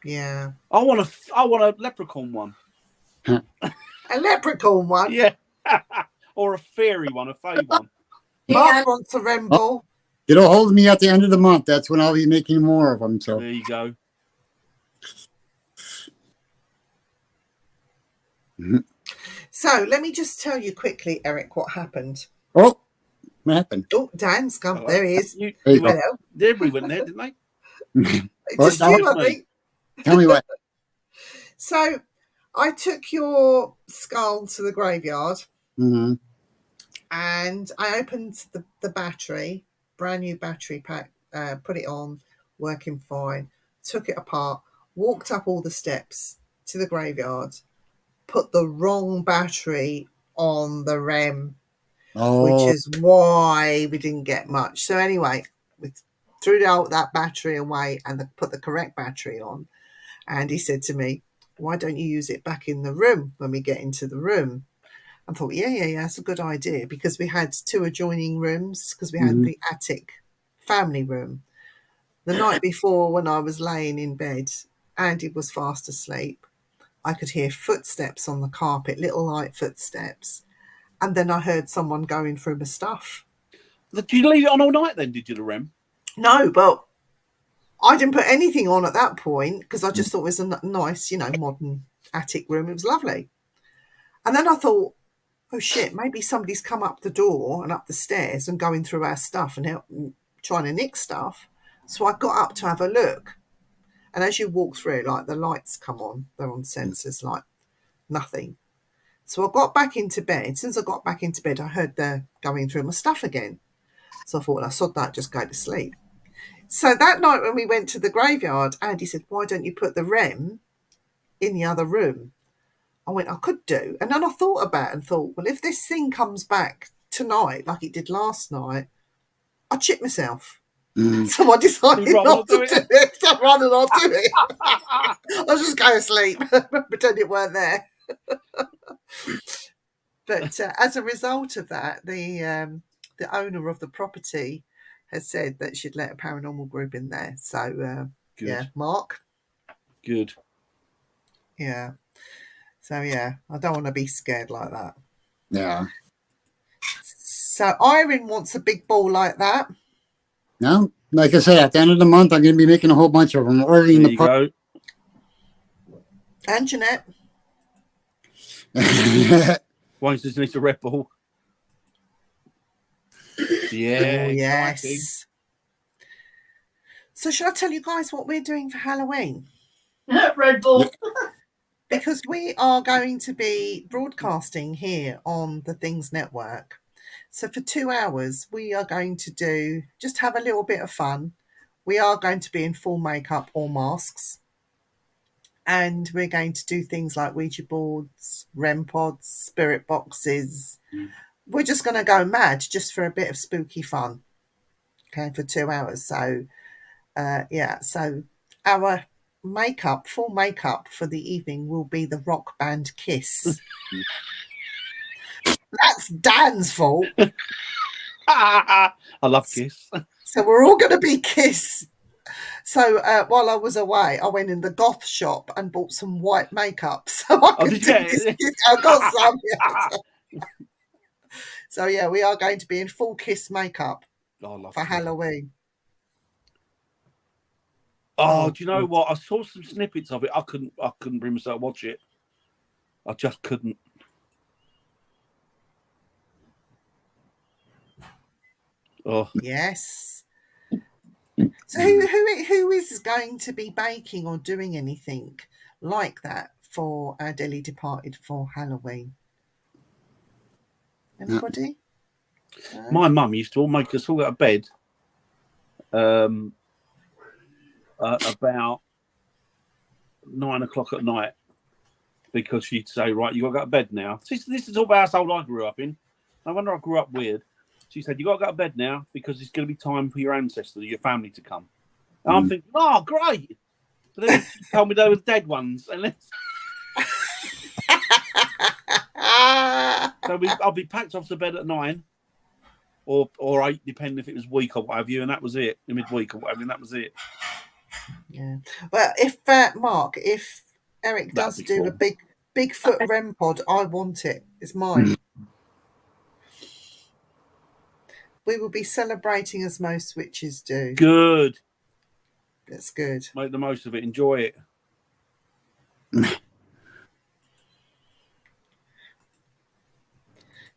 B: Yeah.
C: I want a leprechaun one.
B: A leprechaun one?
C: Yeah. Or a fairy one, a fae one.
B: Mark wants a REM ball.
A: It'll hold me at the end of the month. That's when I'll be making more of them. So
C: there you go.
B: So let me just tell you quickly, Eric, what happened.
A: Oh, what happened?
B: Oh, Dan's come. There he is.
C: Hello. Everybody went there, didn't they?
B: Just you, I think.
A: Tell me what.
B: So I took your skull to the graveyard.
A: Mm-hmm.
B: And I opened the battery, brand new battery pack, put it on, working fine, took it apart, walked up all the steps to the graveyard, put the wrong battery on the REM, which is why we didn't get much. So anyway, we threw out that battery away and put the correct battery on. And he said to me, why don't you use it back in the room when we get into the room? I thought, yeah, that's a good idea, because we had two adjoining rooms, because we had the attic family room. The night before, when I was laying in bed, Andy was fast asleep. I could hear footsteps on the carpet, little light footsteps. And then I heard someone going through my stuff.
C: Did you leave it on all night then, did you, the REM?
B: No, but I didn't put anything on at that point, because I just thought it was a nice, modern attic room. It was lovely. And then I thought, oh shit, maybe somebody's come up the door and up the stairs and going through our stuff and trying to nick stuff. So I got up to have a look. And as you walk through, like, the lights come on, they're on sensors, like nothing. So I got back into bed. Since I got back into bed, I heard the going through my stuff again. So I thought, well, I saw that, just go to sleep. So that night when we went to the graveyard, Andy said, why don't you put the REM in the other room? I went, I could do. And then I thought about it and thought, well, if this thing comes back tonight like it did last night, I'd shit myself. So I decided not to do it. So I'd rather not do it. I'll just go to sleep, pretend it weren't there. But as a result of that, the owner of the property has said that she'd let a paranormal group in there. So, yeah, Mark.
C: Good.
B: Yeah. So, yeah, I don't want to be scared like that.
A: Yeah.
B: So, Irene wants a big ball like that.
A: No, like I said, at the end of the month, I'm going to be making a whole bunch of them. Ordering
C: there you go.
B: And Jeanette.
C: Why does this need a Red Bull? Yeah.
B: Oh, yes. So, should I tell you guys what we're doing for Halloween?
D: Red Bull.
B: Because we are going to be broadcasting here on the Things Network. So for 2 hours, we are going to just have a little bit of fun. we are going to be in full makeup or masks. And we're going to do things like Ouija boards, REM pods, spirit boxes. We're just going to go mad just for a bit of spooky fun. Okay, for 2 hours. So, so our makeup, full makeup for the evening will be the rock band Kiss. That's Dan's fault.
C: I love Kiss.
B: So we're all going to be Kiss. So while I was away, I went in the goth shop and bought some white makeup. So I could do this. I got some. Yeah. So yeah, we are going to be in full Kiss makeup for Halloween.
C: Oh, do you know what? I saw some snippets of it. I couldn't bring myself to watch it. I just couldn't. Oh
B: yes. So who is going to be baking or doing anything like that for our dearly departed for Halloween? Anybody?
C: My mum used to all make us all go to bed about 9 o'clock at night, because she'd say, right, you got to go to bed now. This is all the household I grew up in. No wonder I grew up weird. She said, you got to go to bed now because it's going to be time for your ancestors, your family to come. And I'm thinking, oh, great. But then she told me they were dead ones. And so I'll be packed off to bed at 9 or 8, depending if it was week or what have you. And that was it, midweek or whatever. And that was it.
B: Yeah. Well, if Mark, if Eric does do a Bigfoot REM pod, I want it. It's mine. We will be celebrating as most witches do.
C: Good.
B: That's good.
C: Make the most of it. Enjoy it.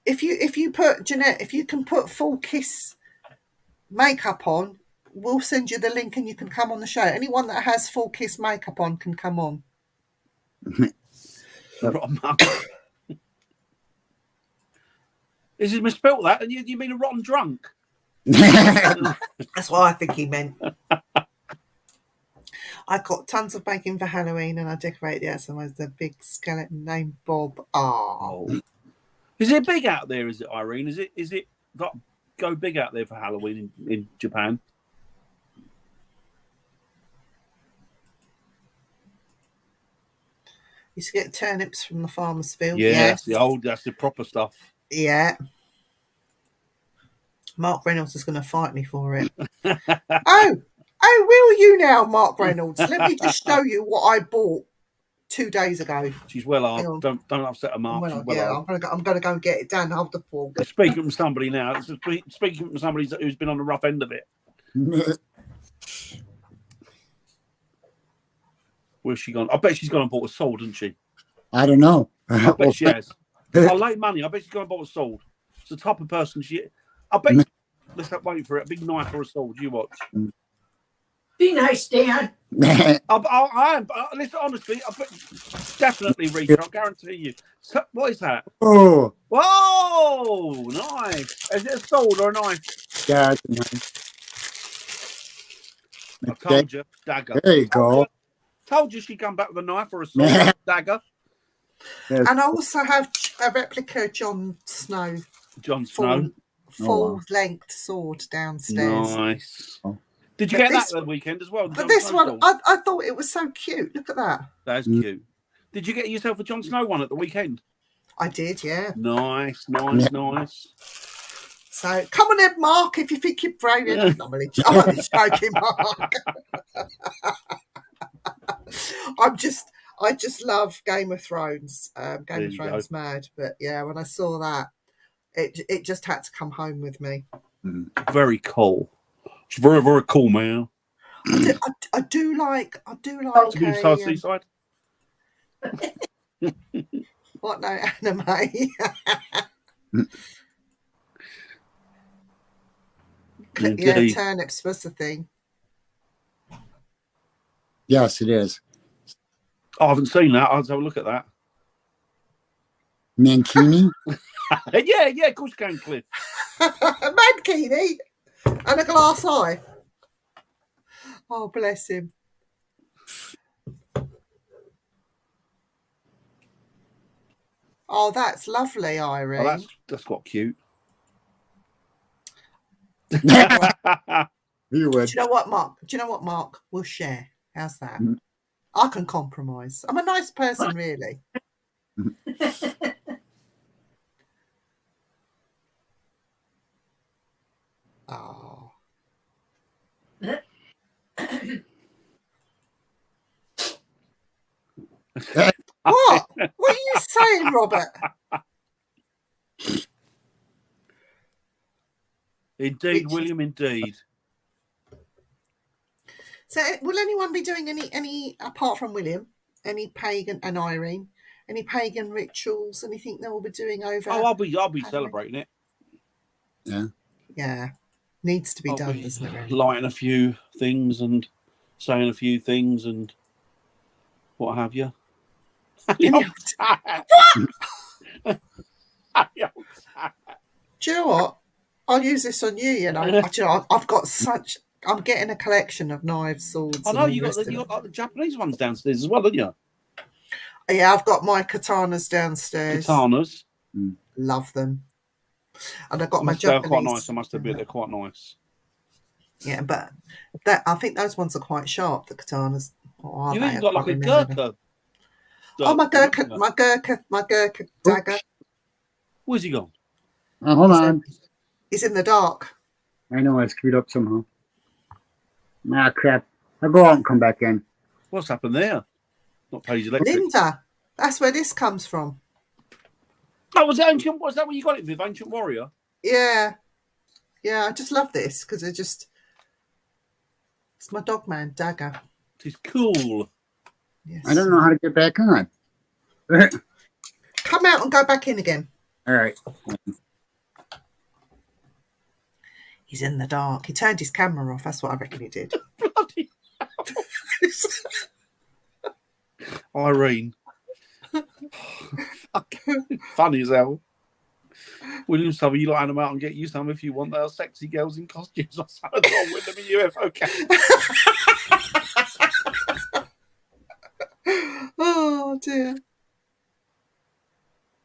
B: If you put Jeanette, if you can put full Kiss makeup on, we'll send you the link and you can come on the show. Anyone that has full Kiss makeup on can come on.
C: Is it misspelled that? And you mean a rotten drunk?
B: That's what I think he meant. I got tons of baking for Halloween and I decorated the outside with a big skeleton named Bob. Oh.
C: Is it big out there, is it, Irene? Is it got go big out there for Halloween in Japan?
B: Used to get turnips from the farmer's field.
C: Yeah, that's the proper stuff.
B: Yeah. Mark Reynolds is going to fight me for it. Oh, will you now, Mark Reynolds? Let me just show you what I bought 2 days ago.
C: She's well hard. Don't upset her, Mark.
B: I'm going to go and get it done. Hold the phone.
C: Speaking from somebody now. Speaking from somebody who's been on the rough end of it. Where's she gone? I bet she's gone and bought a sword, hasn't she?
A: I don't know.
C: I bet she has. I like money. I bet she's gone and bought a sword. It's the type of person she. I bet. Let's wait for it. A big knife or a sword. You watch.
D: Be nice, Dan.
C: I am. Listen, honestly, I bet definitely reach. I guarantee you. So, what is that?
A: Oh.
C: Whoa! Nice. Is it a sword or a knife?
A: Yeah, it's a knife.
C: I told you, dagger.
A: There you go.
C: Told you she'd come back with a knife or a sword, dagger.
B: And I also have a replica Jon Snow.
C: Jon Snow.
B: Full length sword downstairs.
C: Nice. Did you get that the weekend as well?
B: But this one, I thought it was so cute. Look at that.
C: That's cute. Did you get yourself a Jon Snow one at the weekend?
B: I did, yeah.
C: Nice.
B: So come on in, Mark, if you think you're brave enough. I'm only joking, Mark. I just love Game of Thrones. Game of Thrones mad. But yeah, when I saw that, it just had to come home with me.
C: Very cool. It's very, very cool, man.
B: I do like
C: seaside.
B: What, no anime? Yeah, turnips was the thing.
A: Yes, it is.
C: I haven't seen that. I'll have a look at that.
A: Mankini?
C: yeah, of course you can, Cliff.
B: Mankini and a glass eye. Oh, bless him. Oh, that's lovely, Irene.
C: Oh, that's quite cute.
A: You would.
B: Do you know what, Mark? We'll share. How's that?
A: Mm.
B: I can compromise. I'm a nice person, really. Oh. What? What are you saying, Robert?
C: Indeed, William, indeed.
B: So, will anyone be doing any apart from William, any pagan and Irene, any pagan rituals? Anything they will be doing over?
C: Oh, I'll be celebrating it.
A: Yeah.
B: Yeah, needs to be
C: I'll
B: done,
C: be
B: doesn't it? Really?
C: lighting a few things and saying a few things and what have you.
B: Any-
C: What?
B: Do you know what? I'll use this on you. You know, I've got such. I'm getting a collection of knives, swords.
C: I know you got like the Japanese ones downstairs as well, haven't you?
B: Yeah, I've got my katanas downstairs.
C: Katanas.
B: Love them. And I've got my Japanese.
C: They're quite nice. I must admit, they're quite nice.
B: Yeah, but I think those ones are quite sharp. The katanas.
C: You've even got like a Gurkha.
B: Oh, my Gurkha dagger.
C: Where's he gone?
A: Oh, hold on.
B: He's in the dark.
A: I know I screwed up somehow. Ah, crap. I'll go out and come back in.
C: What's happened there? Not Page Electric.
B: Linda, that's where this comes from.
C: Oh, was that where you got it, Viv? Ancient Warrior?
B: Yeah. Yeah, I just love this because it's my Dogman dagger.
C: It's cool.
B: Yes.
A: I don't know how to get back on.
B: Come out and go back in again.
A: All right.
B: He's in the dark. He turned his camera off. That's what I reckon he did.
C: Bloody Irene. Funny as hell. William Summer, you like them out and get you some if you want. They are sexy girls in costumes or something wrong with them in UFO camp.
B: Oh, dear.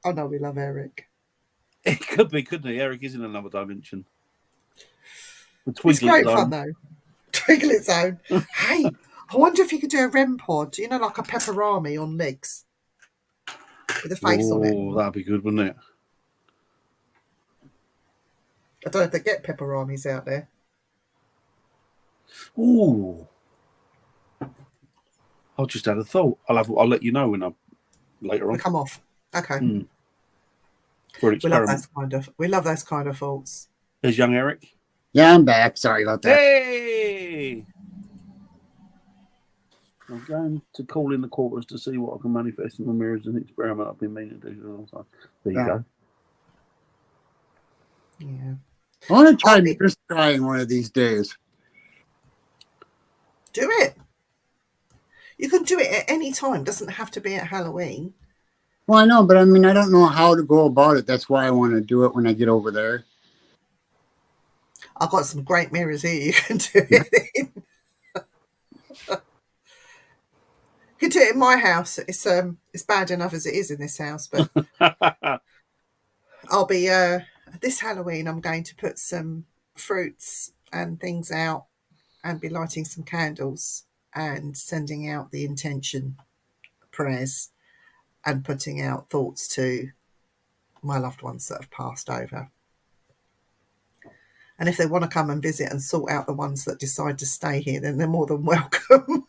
B: Oh, no, we love Eric.
C: It could be, couldn't he? Eric is in another dimension.
B: It's great fun, though. Twinkle Zone. Hey, I wonder if you could do a REM pod, you know, like a pepperami on legs with a face on it.
C: Oh, that'd be good, wouldn't it?
B: I don't know if they get pepperamis out there.
C: Ooh. I just had a thought. I'll let you know when later on.
B: They come off. Okay.
C: For an experiment.
B: We love those kind of thoughts.
C: There's young Eric.
A: Yeah, I'm back. Sorry about that.
C: Hey! I'm going to call in the quarters to see what I can manifest in the mirrors. An experiment I've been meaning to do for a long time. There you go.
B: Yeah.
A: I want to try mirror scrying one of these days.
B: Do it. You can do it at any time. It doesn't have to be at Halloween.
A: Well, I know, but I mean, I don't know how to go about it. That's why I want to do it when I get over there.
B: I've got some great mirrors here you can do it in. You can do it in my house. It's bad enough as it is in this house, but I'll be this Halloween I'm going to put some fruits and things out and be lighting some candles and sending out the intention prayers and putting out thoughts to my loved ones that have passed over. And if they want to come and visit and sort out the ones that decide to stay here, then they're more than welcome.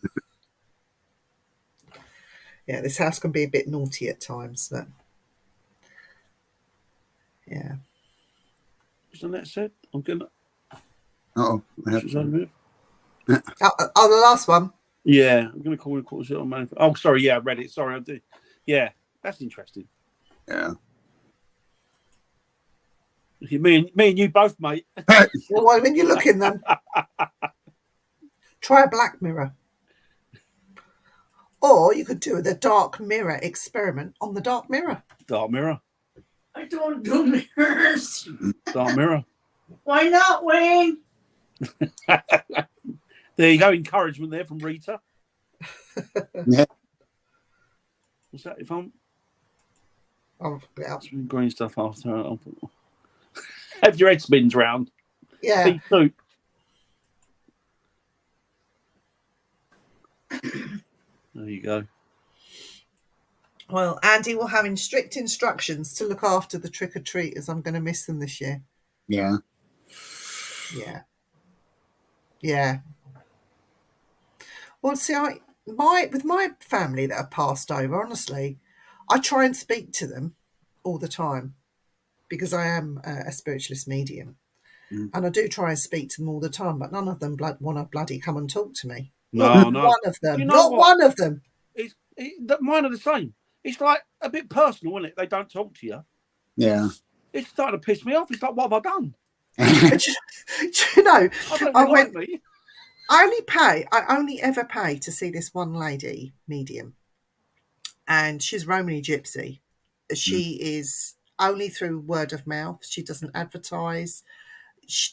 B: Yeah, this house can be a bit naughty at times, but yeah.
C: Isn't that said? I'm gonna.
A: Oh,
B: the last one.
C: Yeah, I'm gonna call it quarters on manifest. Oh, sorry. Yeah, I read it. Sorry, I did. Yeah, that's interesting.
A: Yeah.
C: Me and you both, mate.
B: Well, when you look in them, try a black mirror. Or you could do the dark mirror experiment on the dark mirror.
C: Dark mirror.
D: I don't do mirrors.
C: Dark mirror.
D: Why not, Wayne?
C: There you go. Encouragement there from Rita.
A: Yeah.
C: What's that? If I'm
B: Yeah.
C: green stuff after, have your head spins round.
B: Yeah.
C: Pea soup. There you go.
B: Well, Andy will have strict instructions to look after the trick-or-treaters. I'm going to miss them this year.
A: Yeah.
B: Yeah. Yeah. Well, see, with my family that have passed over, honestly, I try and speak to them all the time because I am a spiritualist medium.
C: Mm.
B: And I do try and speak to them all the time, but none of them want to bloody come and talk to me.
C: No,
B: Not one of them.
C: You know
B: Not
C: what?
B: one of them.
C: Mine are the same. It's like a bit personal, isn't it? They don't talk to you.
A: Yeah.
C: It's starting to piss me off. It's like, what have I done?
B: You know,
C: I don't
B: I
C: really
B: went.
C: like me.
B: I only ever pay to see this one lady medium, and she's Romany Gypsy. She is only through word of mouth. She doesn't advertise.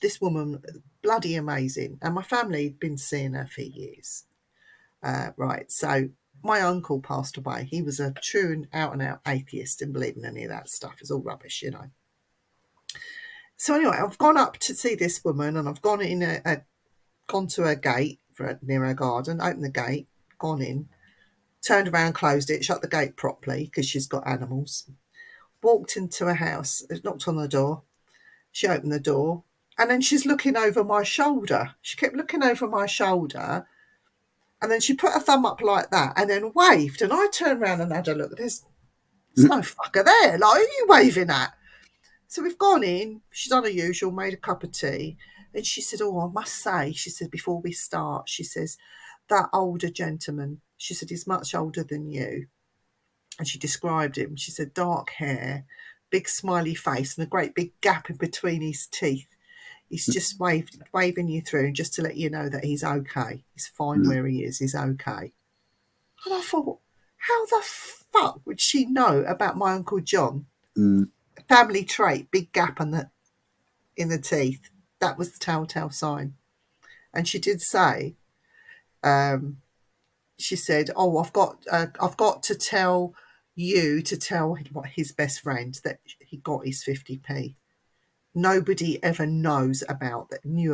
B: This woman, bloody amazing, and my family had been seeing her for years. Right, so my uncle passed away. He was a true and out atheist, didn't believe in any of that stuff. It's all rubbish, you know. So anyway, I've gone up to see this woman, and I've gone gone to her gate near her garden, opened the gate, gone in, turned around, closed it, shut the gate properly because she's got animals. Walked into her house, knocked on the door. She opened the door, and then she's looking over my shoulder. She kept looking over my shoulder, and then she put a thumb up like that, and then waved. And I turned around and had a look. There's no fucker there. Like, who are you waving at? So we've gone in. She's done her usual, made a cup of tea. And she said, oh, I must say, she said, before we start, she says, that older gentleman, she said, he's much older than you. And she described him. She said, dark hair, big smiley face, and a great big gap in between his teeth. He's just waving you through, and just to let you know that he's okay. He's fine where he is. He's okay. And I thought, how the fuck would she know about my Uncle John? Family trait, big gap in the teeth. That was the telltale sign. And she did say, she said, oh, I've got to tell you to tell his best friend that he got his 50p. Nobody ever knew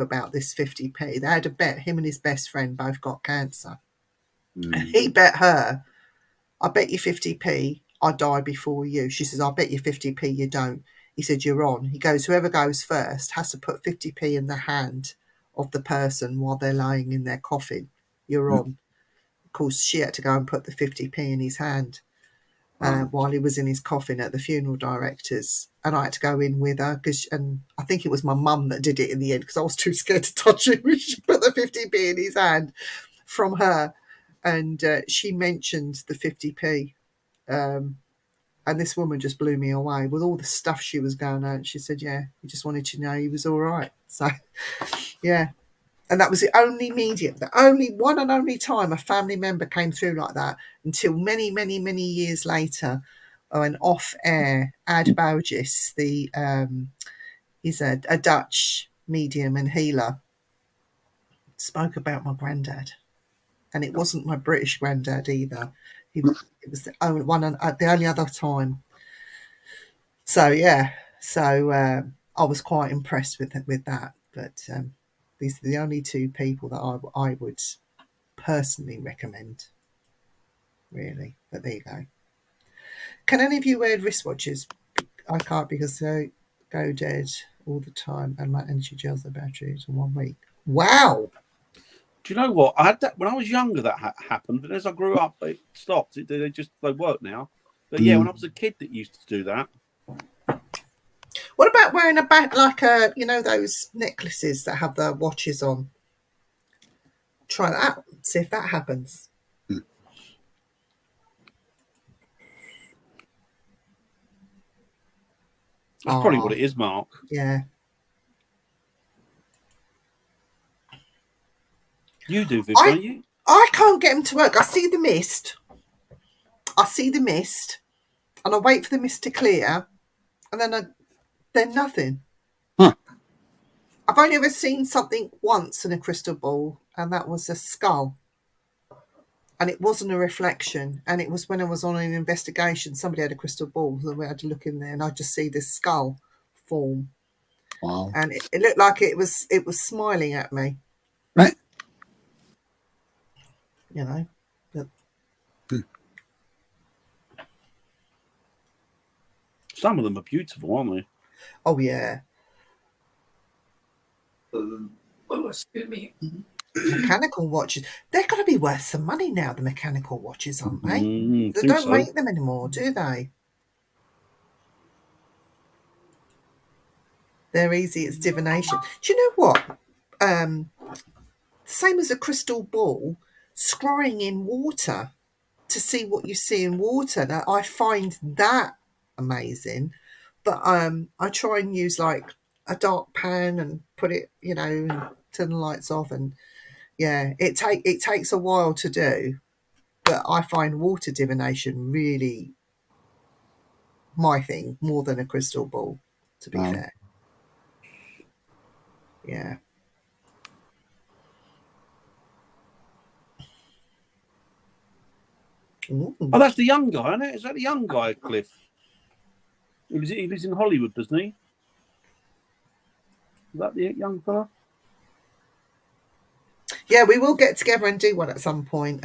B: about this 50p. They had a bet. Him and his best friend both got cancer. And he bet her, I bet you 50p I die before you. She says, I bet you 50p you don't. He said, you're on. He goes, whoever goes first has to put 50p in the hand of the person while they're lying in their coffin. You're on. Of course, she had to go and put the 50p in his hand while he was in his coffin at the funeral directors. And I had to go in with her, and I think it was my mum that did it in the end because I was too scared to touch him. She put the 50p in his hand from her, and she mentioned the 50p. And this woman just blew me away with all the stuff she was going on. She said, yeah, he just wanted to know he was all right. So, yeah. And that was the only one and only time a family member came through like that, until many, many, many years later, an off-air Ad Bougis, he's a Dutch medium and healer, spoke about my granddad. And it wasn't my British granddad either. It was the only other time. So, yeah. So I was quite impressed with that. But these are the only two people that I would personally recommend, really. But there you go. Can any of you wear wristwatches? I can't because they go dead all the time, and my energy gels the batteries in 1 week. Wow.
C: Do you know what? I had that when I was younger. That happened, but as I grew up, it stopped. They work now. But yeah, when I was a kid, that used to do that.
B: What about wearing those necklaces that have the watches on? Try that out. See if that happens.
C: That's probably what it is, Mark.
B: Yeah.
C: You do, Viv, don't you?
B: I can't get them to work. I see the mist, and I wait for the mist to clear, and then nothing.
A: Huh.
B: I've only ever seen something once in a crystal ball, and that was a skull. And it wasn't a reflection. And it was when I was on an investigation. Somebody had a crystal ball, so we had to look in there, and I just see this skull form,
A: Wow.
B: and it looked like it was smiling at me.
A: Right.
B: You know. But
C: Some of them are beautiful, aren't they?
B: oh yeah,
D: Oh, excuse me.
B: mechanical watches. They're going to be worth some money now. The mechanical watches, aren't they? They
C: Think
B: don't
C: so.
B: make them anymore, do they? They're easy. It's divination. Do you know what? Same as a crystal ball, scrying in water to see what you see in water. Now, I find that amazing, but I try and use like a dark pan and put it, you know, and turn the lights off, and yeah, it takes a while to do, but I find water divination really my thing more than a crystal ball, to be
A: Wow.
B: fair. Yeah. Ooh.
C: Oh, that's the young guy, isn't it? Is that the young guy, Cliff? He lives in Hollywood, doesn't he? Is that the young fella?
B: Yeah, we will get together and do one at some point,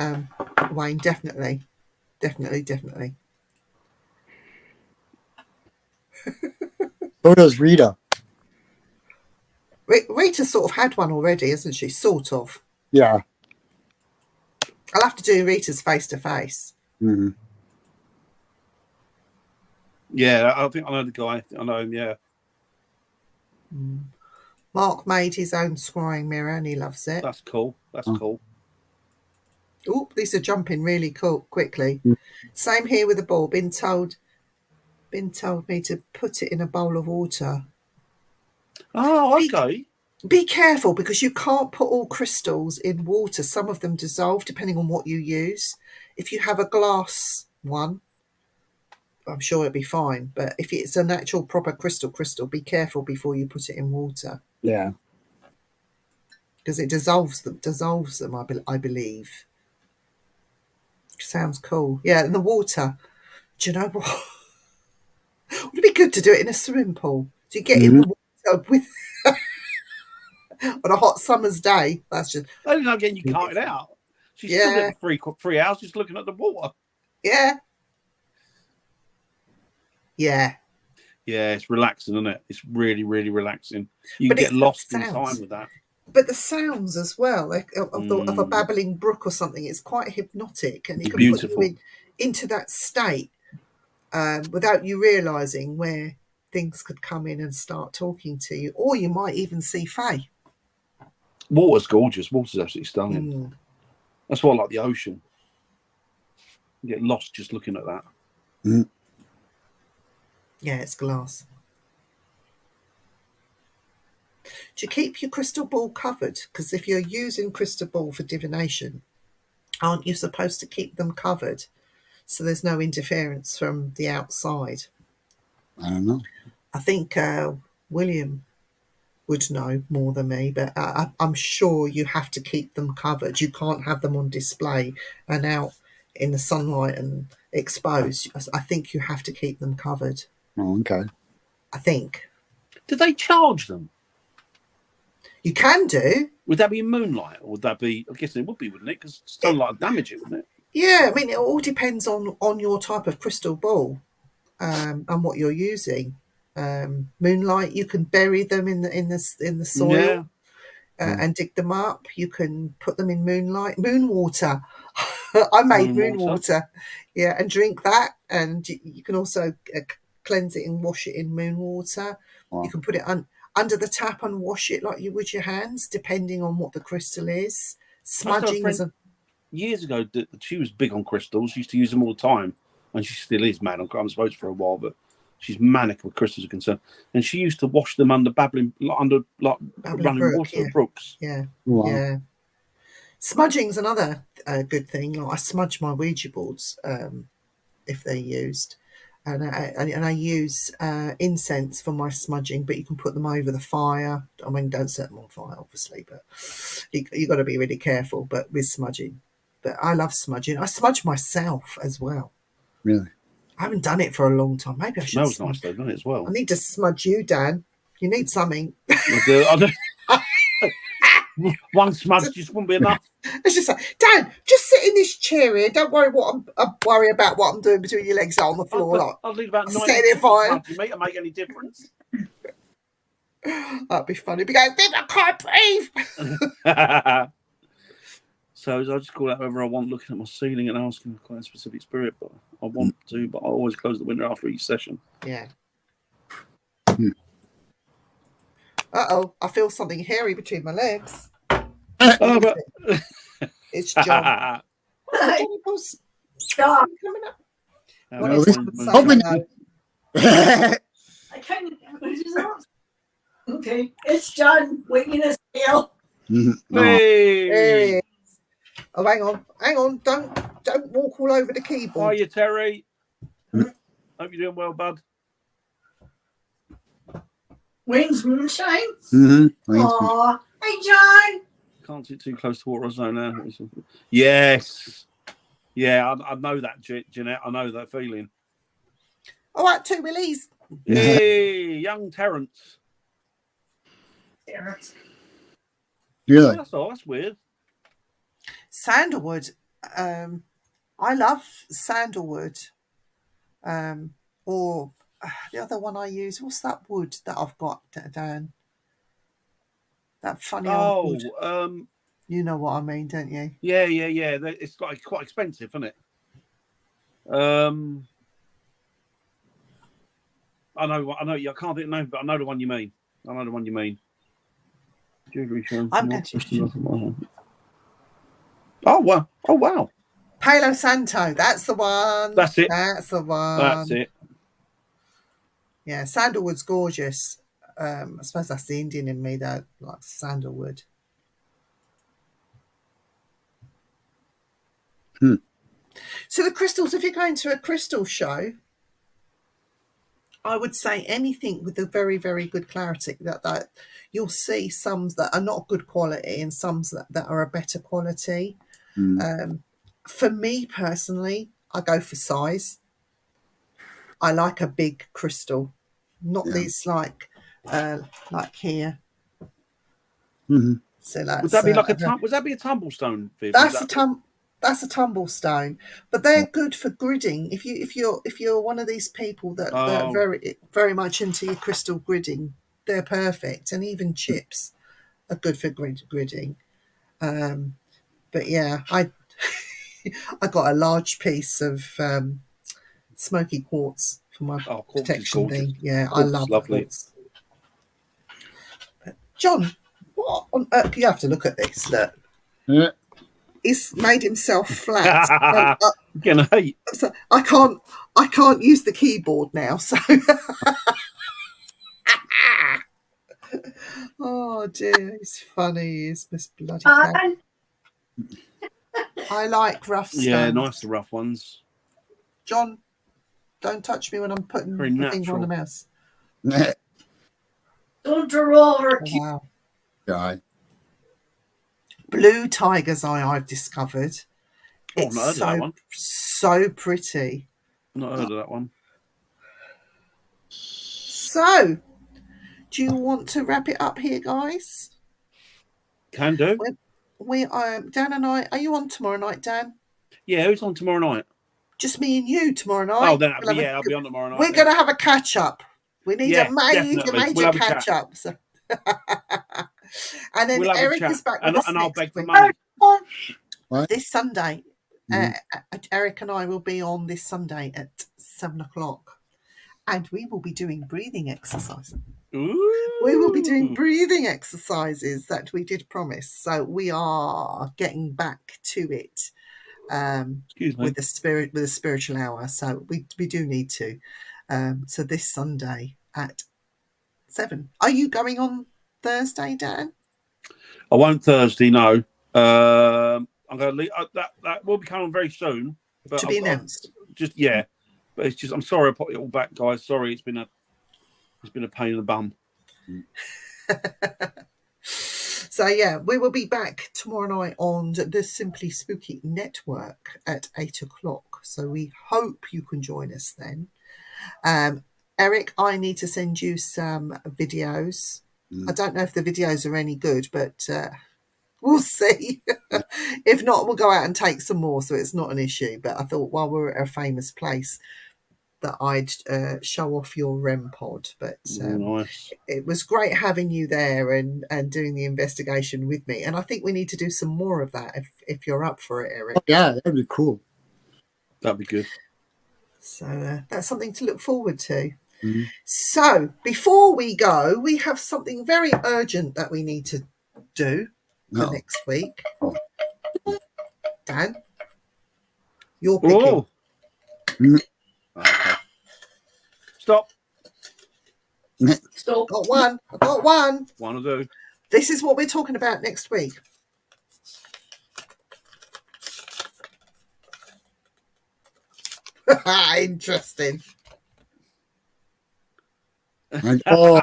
B: Wayne. Definitely.
A: So does Rita.
B: Rita sort of had one already, hasn't she? Sort of.
A: Yeah.
B: I'll have to do Rita's face to face.
A: Mm-hmm.
C: Yeah, I think I know the guy. I know him, yeah.
B: Mark made his own scrying mirror and he loves it.
C: That's cool. That's cool.
B: Oh, these are jumping really quickly.
A: Mm.
B: Same here with the ball. Been told me to put it in a bowl of water.
C: Oh, okay.
B: Be careful because you can't put all crystals in water. Some of them dissolve depending on what you use. If you have a glass one, I'm sure it'll be fine. But if it's an actual proper crystal, be careful before you put it in water.
A: Yeah.
B: Because it dissolves them, I believe. Sounds cool. Yeah, and the water. Do you know what? Would it be good to do it in a swimming pool? Do you get in the water with on a hot summer's day? That's just.
C: I didn't know getting you carted out. She's still there for 3 hours just looking at the water.
B: Yeah.
C: Yeah, it's relaxing, isn't it? It's really, really relaxing. You can get lost in time with that.
B: But the sounds as well, like of a babbling brook or something, it's quite hypnotic, and it can put you into that state without you realising where things could come in and start talking to you, or you might even see fae.
C: Water's gorgeous. Water's absolutely stunning. That's why I like the ocean. You get lost just looking at that.
A: Mm.
B: Yeah, it's glass. Do you keep your crystal ball covered? Because if you're using crystal ball for divination, aren't you supposed to keep them covered so there's no interference from the outside?
A: I don't know.
B: I think William would know more than me, but I'm sure you have to keep them covered. You can't have them on display and out in the sunlight and exposed. I think you have to keep them covered.
A: Oh, okay.
B: I think.
C: Did they charge them?
B: You can do.
C: Would that be moonlight, or would that be? I guess it would be, wouldn't it? Because sunlight would damage it, wouldn't it?
B: Yeah, I mean, it all depends on your type of crystal ball and what you're using. Moonlight, you can bury them in the soil and dig them up. You can put them in moonlight, moon water. I made moon water, yeah, and drink that. And you can also cleanse it and wash it in moon water. Wow. You can put it under the tap and wash it like you would your hands, depending on what the crystal is. Smudging is
C: years ago, she was big on crystals. She used to use them all the time, and she still is mad on. I'm supposed for a while, but she's manic with crystals are concerned. And she used to wash them under running water brooks.
B: Yeah,
A: wow.
B: Yeah. Smudging's another good thing. Like I smudge my Ouija boards if they're used. And I use incense for my smudging, but you can put them over the fire. I mean, don't set them on fire, obviously, but you got to be really careful. But with smudging, but I love smudging. I smudge myself as well.
A: Really?
B: I haven't done it for a long time. Maybe I should.
C: Smells nice though, doesn't it, as well?
B: I need to smudge you, Dan. You need something.
C: I do. One smudge just wouldn't be enough.
B: It's just like, Dan, just sit in this chair here. Don't worry worry about what I'm doing between your legs on the floor.
C: I'll leave about 90
B: Set it fire.
C: smudge, mate, to make any difference.
B: That'd be funny. Be going, I can't breathe.
C: So I just call out whether I want looking at my ceiling and asking quite a specific spirit, but I want to, but I always close the window after each session.
B: Yeah. I feel something hairy between my legs.
C: Oh, but
B: It's John. Johnny Puss.
D: Stop.
B: Coming up.
C: Well,
B: What is
A: this-
B: it?
A: hoping-
B: Hello.
D: I kind of. Okay, it's John waiting his tail.
A: Oh,
C: hey,
B: There he is. Oh, hang on. Don't walk all over the
C: how are
B: keyboard.
C: you, Terry? Hope you're doing well, bud.
D: Wings moonshine.
A: mm-hmm.
D: Aw, hey John.
C: Can't sit too close to water zone now. Yes. Yeah, I know that, Jeanette. I know that feeling.
B: All right, 2 Willies.
C: Hey, young Terence.
A: Really?
C: That's all. That's weird.
B: Sandalwood. I love sandalwood. Or the other one I use. What's that wood that I've got, Dan? That funny old wood. You know what I mean, don't you?
C: Yeah. It's like quite expensive, isn't it? I know. I can't think of the name, but I know the one you mean.
B: I'm going to.
C: Oh wow.
B: Palo Santo. That's the one.
C: That's it.
B: That's the one.
C: That's it.
B: Yeah, sandalwood's gorgeous. I suppose that's the Indian in me that likes sandalwood. So the crystals, if you're going to a crystal show, I would say anything with a very, very good clarity that you'll see some that are not good quality and some that are a better quality. For me personally, I go for size. I like a big crystal, not these like here.
A: Mm-hmm.
B: So that's,
C: Would that be like would that be a tumblestone? Viv?
B: That's a tumblestone, but they're good for gridding. If you're one of these people that are very very much into your crystal gridding, they're perfect. And even chips are good for gridding. But yeah, I got a large piece of smoky quartz for my protection thing. Yeah, I love quartz. But John, what on earth? You have to look at this. Look.
A: Yeah.
B: He's made himself flat.
C: Gonna hate.
B: So I can't use the keyboard now. So, oh dear, he's funny. He's Miss Bloody. I like rough stones.
C: Yeah, nice the rough ones.
B: John, don't touch me when I'm putting the finger on the mouse.
D: Don't draw over.
B: Wow.
A: God.
B: Blue tiger's eye I've discovered.
C: I've not heard of that one.
B: So pretty.
C: Not heard of that one.
B: So, do you want to wrap it up here, guys?
C: Can do.
B: We Dan and I. Are you on tomorrow night, Dan?
C: Yeah, who's on tomorrow night?
B: Just me and you tomorrow night.
C: Oh, then I'll be on tomorrow night.
B: We're going to have a catch up. We need a major catch up. So. And then Eric is back with us
C: and I'll beg for money.
B: This Sunday. Eric and I will be on this Sunday at 7:00, and we will be doing breathing exercises.
C: Ooh.
B: We will be doing breathing exercises that we did promise. So we are getting back to it with the spiritual hour. So we do need to. So this Sunday at 7. Are you going on Thursday, Dan?
C: I won't Thursday. No. I'm going to leave. That will be coming very soon. But
B: To be announced.
C: But it's just, I'm sorry I put it all back, guys. Sorry, it's been a pain in the bum.
B: So yeah, we will be back tomorrow night on the Simply Spooky Network at 8:00. So we hope you can join us then. Eric, I need to send you some videos. I don't know if the videos are any good, but we'll see. If not, we'll go out and take some more, so it's not an issue. But I thought while we're at a famous place that I'd show off your REM pod. But
C: Nice.
B: it was great having you there and doing the investigation with me. And I think we need to do some more of that if you're up for it, Eric.
A: Oh, yeah, that'd be cool.
C: That'd be good.
B: So that's something to look forward to.
A: Mm-hmm.
B: So before we go, we have something very urgent that we need to do for next week.
A: Oh.
B: Dan, you're picking.
C: Oh. Okay. Stop.
D: Stop.
B: Got one. I got one.
C: One of those.
B: This is what we're talking about next week. Interesting.
A: Oh,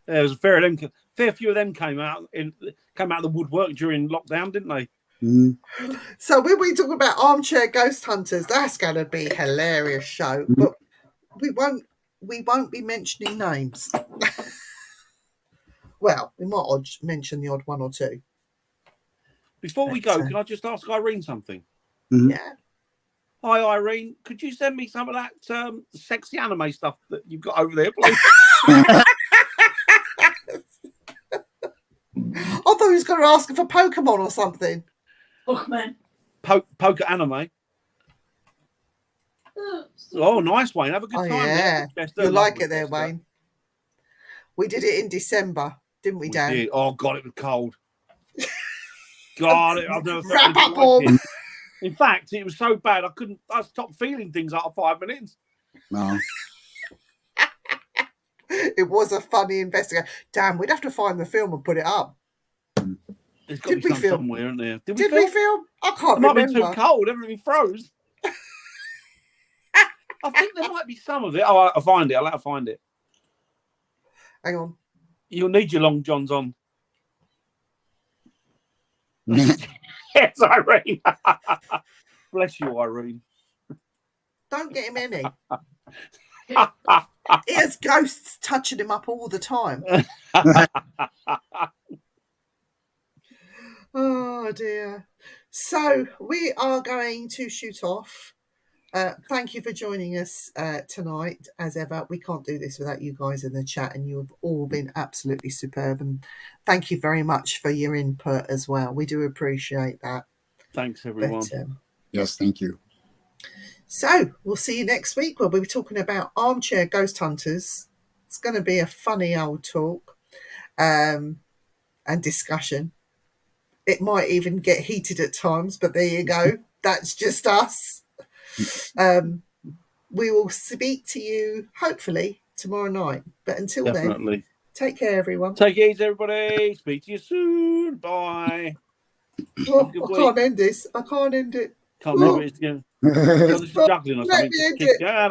C: There was a fair few of them came out of the woodwork during lockdown, didn't they?
B: So when we talk about armchair ghost hunters, that's going to be a hilarious show. But we won't be mentioning names. Well, we might mention the odd one or two.
C: Before we go, can I just ask Irene something?
B: Yeah.
C: Hi, Irene. Could you send me some of that sexy anime stuff that you've got over there, please?
B: I thought he was going to ask for Pokemon or something.
D: Pokemon.
C: Poker anime. Oh, nice, Wayne. Have a good time.
B: Yeah.
C: Best
B: You'll
C: of
B: like
C: luck
B: it there,
C: with
B: Wayne. We did it in December, didn't we,
C: We
B: Dan?
C: did. Oh, God, it was cold. God, I've never felt
B: Wrap
C: anything
B: up
C: like
B: all.
C: it. In fact, it was so bad I stopped feeling things after 5 minutes.
A: no.
B: It was a funny investigation. Damn, we'd have to find the film and put it up.
C: There's got to
B: Did
C: be
B: we
C: some
B: film?
C: somewhere, isn't there?
B: Did we film? I can't
C: It might be
B: remember.
C: too cold. Everything froze. I think there might be some of it. Oh, I'll find it. I'll have to find it.
B: Hang on.
C: You'll need your long johns on. Yes, Irene. Bless you, Irene.
B: Don't get him any. He has ghosts touching him up all the time. Oh, dear. So we are going to shoot off. Thank you for joining us tonight. As ever, we can't do this without you guys in the chat, and you have all been absolutely superb. And thank you very much for your input as well. We do appreciate that.
C: Thanks, everyone.
B: But,
A: Yes, thank you.
B: so we'll see you next week. We'll be talking about armchair ghost hunters. It's going to be a funny old talk and discussion. It might even get heated at times, but there you go. That's just us. We will speak to you hopefully tomorrow night. But until then, take care, everyone.
C: Take it easy, everybody. Speak to you soon. Bye.
B: Oh, I can't end this. I can't end it.
C: Can't remember it again. Juggling or
B: Let
C: something.
B: me end it.
C: Yeah,